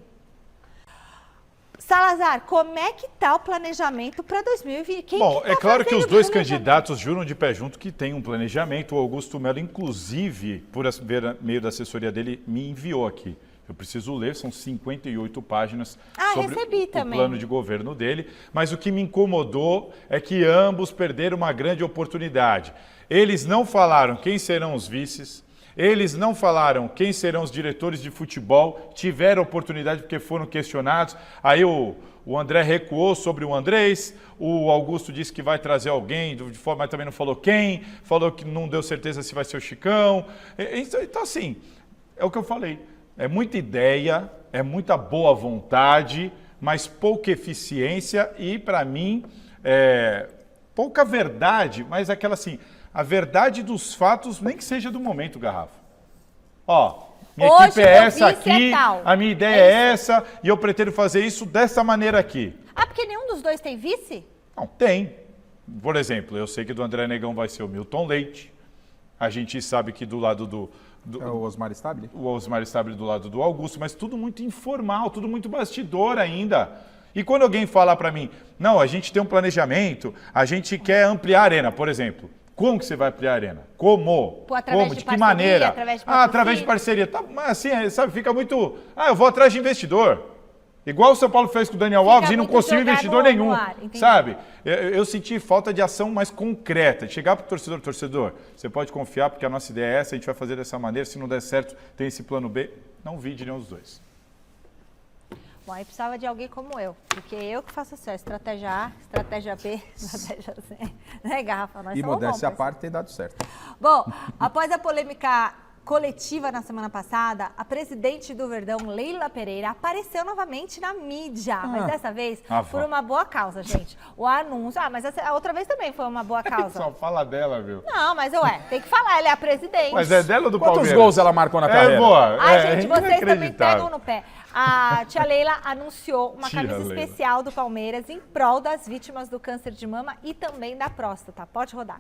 [SPEAKER 1] Salazar, como é que está o planejamento para 2020? Quem
[SPEAKER 2] Bom,
[SPEAKER 1] que tá
[SPEAKER 2] é claro que
[SPEAKER 1] fazendo
[SPEAKER 2] os dois
[SPEAKER 1] o planejamento?
[SPEAKER 2] candidatos juram de pé junto que tem um planejamento. O Augusto Melo, inclusive, por meio da assessoria dele, me enviou aqui. Eu preciso ler, são 58 páginas sobre
[SPEAKER 1] recebi
[SPEAKER 2] o
[SPEAKER 1] também.
[SPEAKER 2] plano de governo dele. Mas o que me incomodou é que ambos perderam uma grande oportunidade. Eles não falaram quem serão os vices, eles não falaram quem serão os diretores de futebol, tiveram oportunidade porque foram questionados. Aí o André recuou sobre o Andrés, o Augusto disse que vai trazer alguém, de forma, mas também não falou quem, falou que não deu certeza se vai ser o Chicão. Então, assim, é o que eu falei. É muita ideia, é muita boa vontade, mas pouca eficiência e, para mim, pouca verdade, mas aquela assim... A verdade dos fatos, nem que seja do momento, Garrafa. Minha
[SPEAKER 1] Hoje
[SPEAKER 2] equipe é
[SPEAKER 1] meu
[SPEAKER 2] essa
[SPEAKER 1] vice é
[SPEAKER 2] aqui,
[SPEAKER 1] tal.
[SPEAKER 2] a minha ideia é essa e eu pretendo fazer isso dessa maneira aqui.
[SPEAKER 1] Ah, porque nenhum dos dois tem vice?
[SPEAKER 2] Não, tem. Por exemplo, eu sei que do André Negão vai ser o Milton Leite. A gente sabe que do lado do
[SPEAKER 3] É o Osmar Stabile?
[SPEAKER 2] o Osmar Stabile do lado do Augusto, mas tudo muito informal, tudo muito bastidor ainda. E quando alguém fala para mim, não, a gente tem um planejamento, a gente quer ampliar a arena, por exemplo. Como que você vai ampliar a arena? Como?
[SPEAKER 1] Através
[SPEAKER 2] Como?
[SPEAKER 1] de
[SPEAKER 2] De que
[SPEAKER 1] parceria,
[SPEAKER 2] maneira?
[SPEAKER 1] através de
[SPEAKER 2] através de
[SPEAKER 1] patrocínio.
[SPEAKER 2] parceria. Tá, mas assim, sabe, fica muito... eu vou atrás de investidor. Igual o São Paulo fez com o Daniel Alves e não
[SPEAKER 1] muito
[SPEAKER 2] conseguiu
[SPEAKER 1] jogado
[SPEAKER 2] investidor
[SPEAKER 1] no
[SPEAKER 2] nenhum.
[SPEAKER 1] ar, entendi.
[SPEAKER 2] Sabe? Eu senti falta de ação mais concreta. De chegar para o torcedor, você pode confiar porque a nossa ideia é essa, a gente vai fazer dessa maneira. Se não der certo, tem esse plano B. Não vi de nenhum dos dois.
[SPEAKER 1] Bom, aí precisava de alguém como eu, porque eu que faço assim, estratégia A, estratégia B, estratégia C, né, Garrafa? Nós
[SPEAKER 3] E
[SPEAKER 1] somos
[SPEAKER 3] modéstia à
[SPEAKER 1] bons,
[SPEAKER 3] parte tem dado certo.
[SPEAKER 1] Bom, após a polêmica coletiva na semana passada, a presidente do Verdão, Leila Pereira, apareceu novamente na mídia, mas dessa vez por uma boa causa, gente. O anúncio... mas a outra vez também foi uma boa causa.
[SPEAKER 2] Só fala dela, viu?
[SPEAKER 1] Não, mas tem que falar, ela é a presidente.
[SPEAKER 2] Mas é dela ou do
[SPEAKER 3] Quantos
[SPEAKER 2] Palmeiras?
[SPEAKER 3] gols ela marcou na carreira?
[SPEAKER 2] Boa.
[SPEAKER 1] Ai, gente, vocês também
[SPEAKER 2] inacreditável.
[SPEAKER 1] pegam no pé. A tia Leila anunciou uma
[SPEAKER 2] Tia
[SPEAKER 1] camisa
[SPEAKER 2] Leila.
[SPEAKER 1] especial do Palmeiras em prol das vítimas do câncer de mama e também da próstata. Pode rodar.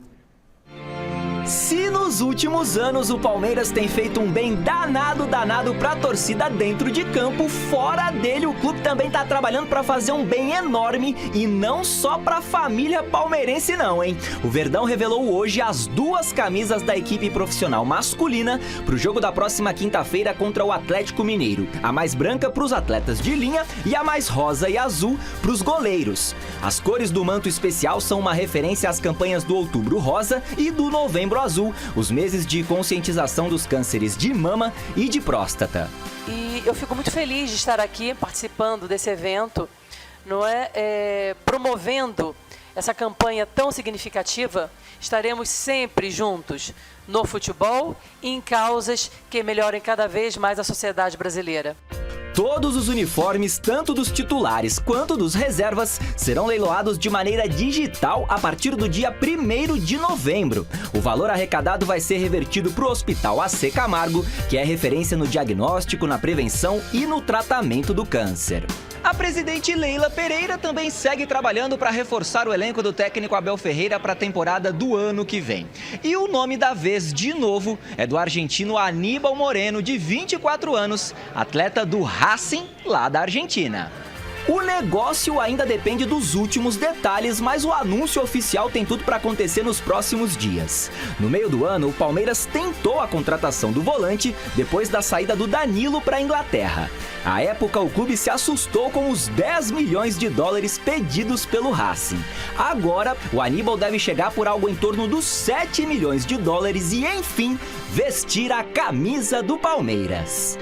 [SPEAKER 8] Se nos últimos anos o Palmeiras tem feito um bem danado pra torcida dentro de campo, fora dele o clube também tá trabalhando pra fazer um bem enorme e não só pra família palmeirense não, hein? O Verdão revelou hoje as 2 camisas da equipe profissional masculina pro jogo da próxima quinta-feira contra o Atlético Mineiro. A mais branca pros atletas de linha e a mais rosa e azul pros goleiros. As cores do manto especial são uma referência às campanhas do Outubro Rosa e do Novembro Azul, os meses de conscientização dos cânceres de mama e de próstata.
[SPEAKER 9] E eu fico muito feliz de estar aqui participando desse evento, promovendo essa campanha tão significativa. Estaremos sempre juntos no futebol e em causas que melhorem cada vez mais a sociedade brasileira.
[SPEAKER 8] Todos os uniformes, tanto dos titulares quanto dos reservas, serão leiloados de maneira digital a partir do dia 1º de novembro. O valor arrecadado vai ser revertido para o Hospital AC Camargo, que é referência no diagnóstico, na prevenção e no tratamento do câncer. A presidente Leila Pereira também segue trabalhando para reforçar o elenco do técnico Abel Ferreira para a temporada do ano que vem. E o nome da vez, de novo, é do argentino Aníbal Moreno, de 24 anos, atleta do Racing, lá da Argentina. O negócio ainda depende dos últimos detalhes, mas o anúncio oficial tem tudo para acontecer nos próximos dias. No meio do ano, o Palmeiras tentou a contratação do volante depois da saída do Danilo para a Inglaterra. À época, o clube se assustou com os 10 milhões de dólares pedidos pelo Racing. Agora, o Aníbal deve chegar por algo em torno dos 7 milhões de dólares e, enfim, vestir a camisa do Palmeiras.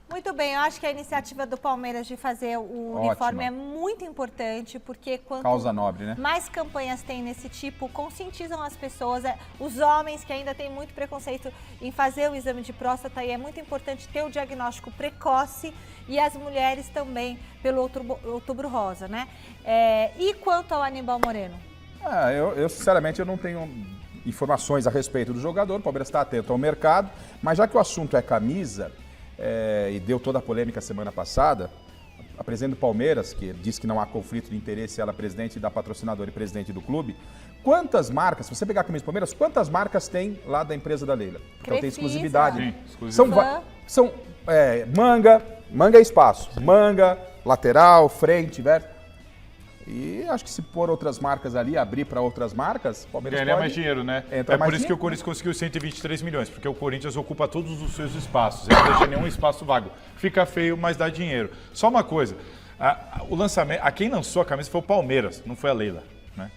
[SPEAKER 1] Muito bem, eu acho que a iniciativa do Palmeiras de fazer o uniforme é muito importante, porque quanto
[SPEAKER 3] Causa nobre, né?
[SPEAKER 1] mais campanhas tem nesse tipo, conscientizam as pessoas, os homens que ainda têm muito preconceito em fazer o exame de próstata, e é muito importante ter o diagnóstico precoce, e as mulheres também, pelo Outubro Rosa, né? E quanto ao Aníbal Moreno?
[SPEAKER 3] Eu sinceramente, eu não tenho informações a respeito do jogador, o Palmeiras está atento ao mercado, mas já que o assunto é camisa... e deu toda a polêmica semana passada, a presidente do Palmeiras, que diz que não há conflito de interesse, ela é presidente da patrocinadora e presidente do clube, quantas marcas, se você pegar a camisa do Palmeiras, quantas marcas tem lá da empresa da Leila? Porque ela tem exclusividade.
[SPEAKER 2] Sim, exclusividade.
[SPEAKER 3] São manga é espaço, manga, lateral, frente, verso. E acho que se pôr outras marcas ali, abrir para outras marcas, o Palmeiras
[SPEAKER 2] ganha
[SPEAKER 3] pode...
[SPEAKER 2] mais dinheiro, né?
[SPEAKER 3] Entra
[SPEAKER 2] É
[SPEAKER 3] mais
[SPEAKER 2] por isso que
[SPEAKER 3] dinheiro.
[SPEAKER 2] o Corinthians conseguiu 123 milhões, porque o Corinthians ocupa todos os seus espaços, ele não deixa nenhum espaço vago. Fica feio, mas dá dinheiro. Só uma coisa, o lançamento, quem lançou a camisa foi o Palmeiras, não foi a Leila, né?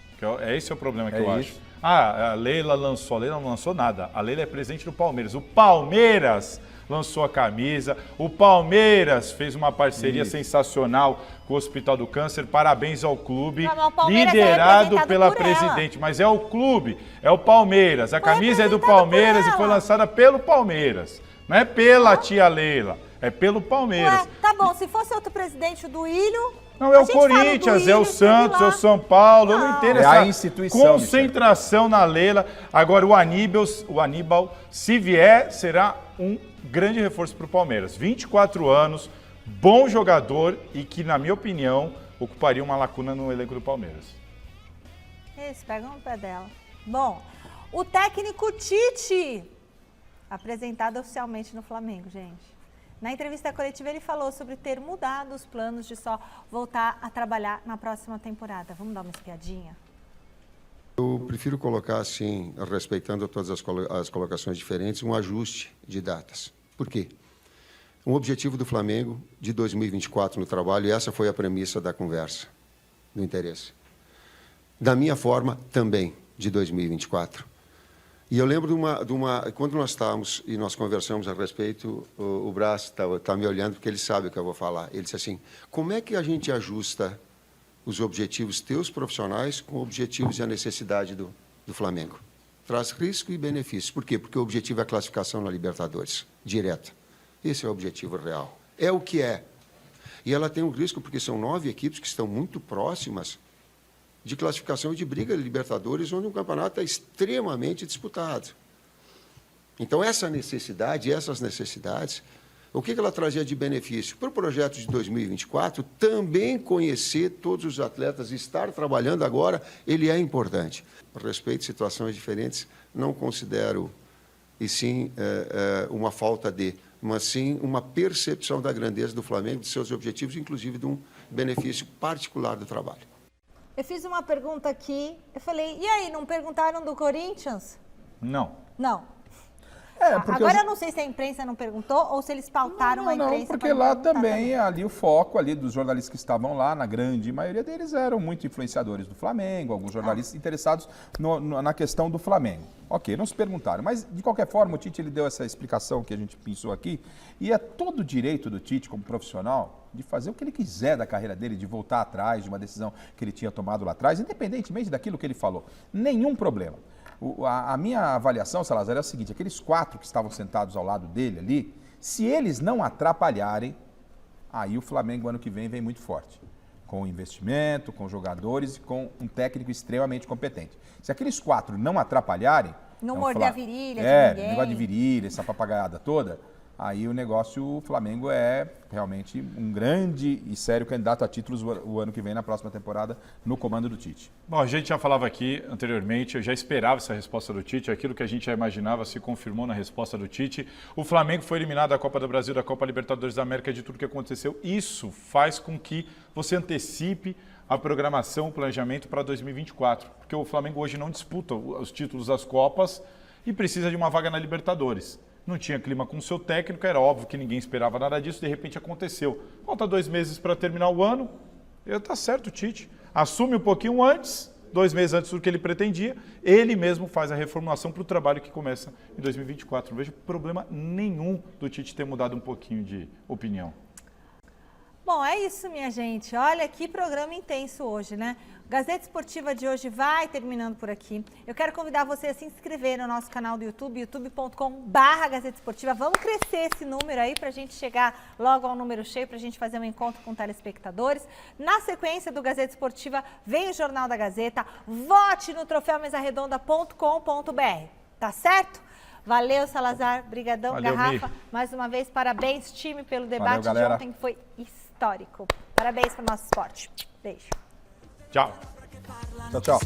[SPEAKER 2] Esse é o problema que eu acho. A Leila lançou, a Leila não lançou nada. A Leila é presidente do Palmeiras. O Palmeiras lançou a camisa, o Palmeiras fez uma parceria sensacional com o Hospital do Câncer. Parabéns ao clube, liderado pela presidente. Mas é o clube, é o Palmeiras. A camisa é do Palmeiras e foi lançada pelo Palmeiras. Não é pela tia Leila, é pelo Palmeiras.
[SPEAKER 1] Tá bom, se fosse outro presidente do Ilho...
[SPEAKER 2] Não, é o Corinthians, é o Santos, é o São Paulo, eu não entendo essa
[SPEAKER 3] a instituição,
[SPEAKER 2] concentração na Leila. Agora o Aníbal, se vier, será um grande reforço para o Palmeiras. 24 anos, bom jogador e que, na minha opinião, ocuparia uma lacuna no elenco do Palmeiras.
[SPEAKER 1] Isso, pega no pé dela. Bom, o técnico Tite, apresentado oficialmente no Flamengo, gente. Na entrevista coletiva, ele falou sobre ter mudado os planos de só voltar a trabalhar na próxima temporada. Vamos dar uma espiadinha?
[SPEAKER 10] Eu prefiro colocar, assim, respeitando todas as colocações diferentes, um ajuste de datas. Por quê? Um objetivo do Flamengo de 2024 no trabalho, e essa foi a premissa da conversa, do interesse. Da minha forma, também, de 2024. E eu lembro quando nós estávamos e nós conversamos a respeito, o Brás está me olhando porque ele sabe o que eu vou falar. Ele disse assim, como é que a gente ajusta os objetivos teus profissionais com objetivos e a necessidade do Flamengo? Traz risco e benefício. Por quê? Porque o objetivo é a classificação na Libertadores, direta. Esse é o objetivo real. É o que é. E ela tem um risco porque são 9 equipes que estão muito próximas de classificação e de briga de Libertadores, onde o campeonato é extremamente disputado. Então, essas necessidades, o que ela trazia de benefício? Para o projeto de 2024, também conhecer todos os atletas, estar trabalhando agora, ele é importante. A respeito de situações diferentes, não considero, e sim, uma falta de, mas sim uma percepção da grandeza do Flamengo, de seus objetivos, inclusive de um benefício particular do trabalho.
[SPEAKER 1] Eu fiz uma pergunta aqui, eu falei, e aí, não perguntaram do Corinthians?
[SPEAKER 2] Não.
[SPEAKER 1] Não.
[SPEAKER 3] Porque
[SPEAKER 1] Agora eu não sei se a imprensa não perguntou ou se eles pautaram a imprensa.
[SPEAKER 3] Não, porque lá também, ali o foco ali dos jornalistas que estavam lá, na grande maioria deles eram muito influenciadores do Flamengo, alguns jornalistas interessados na questão do Flamengo. Ok, não se perguntaram, mas de qualquer forma o Tite ele deu essa explicação que a gente pensou aqui e é todo o direito do Tite como profissional de fazer o que ele quiser da carreira dele, de voltar atrás de uma decisão que ele tinha tomado lá atrás, independentemente daquilo que ele falou. Nenhum problema. A minha avaliação, Salazar, é a seguinte, aqueles 4 que estavam sentados ao lado dele ali, se eles não atrapalharem, aí o Flamengo ano que vem muito forte. Com investimento, com jogadores e com um técnico extremamente competente. Se aqueles 4 não atrapalharem...
[SPEAKER 1] Não morder a virilha de ninguém.
[SPEAKER 3] Negócio de virilha, essa papagaiada toda... Aí o Flamengo é realmente um grande e sério candidato a títulos o ano que vem, na próxima temporada, no comando do Tite.
[SPEAKER 2] Bom, a gente já falava aqui anteriormente, eu já esperava essa resposta do Tite, aquilo que a gente já imaginava se confirmou na resposta do Tite. O Flamengo foi eliminado da Copa do Brasil, da Copa Libertadores da América, de tudo que aconteceu. Isso faz com que você antecipe a programação, o planejamento para 2024, porque o Flamengo hoje não disputa os títulos das Copas e precisa de uma vaga na Libertadores. Não tinha clima com o seu técnico, era óbvio que ninguém esperava nada disso, de repente aconteceu. Falta 2 meses para terminar o ano, tá certo o Tite. Assume um pouquinho antes, 2 meses antes do que ele pretendia, ele mesmo faz a reformulação para o trabalho que começa em 2024. Não vejo problema nenhum do Tite ter mudado um pouquinho de opinião.
[SPEAKER 1] Bom, é isso, minha gente. Olha, que programa intenso hoje, né? Gazeta Esportiva de hoje vai terminando por aqui. Eu quero convidar você a se inscrever no nosso canal do YouTube, youtube.com/Gazeta Esportiva. Vamos crescer esse número aí para a gente chegar logo ao número cheio, para a gente fazer um encontro com telespectadores. Na sequência do Gazeta Esportiva, vem o Jornal da Gazeta. Vote no troféumesaredonda.com.br. Tá certo? Valeu, Salazar. Brigadão,
[SPEAKER 2] Valeu,
[SPEAKER 1] Garrafa.
[SPEAKER 2] Mi.
[SPEAKER 1] Mais uma vez, parabéns, time, pelo debate de
[SPEAKER 3] galera.
[SPEAKER 1] ontem, que foi histórico. Parabéns para o nosso esporte. Beijo.
[SPEAKER 2] Tchau.
[SPEAKER 3] Tchau, tchau.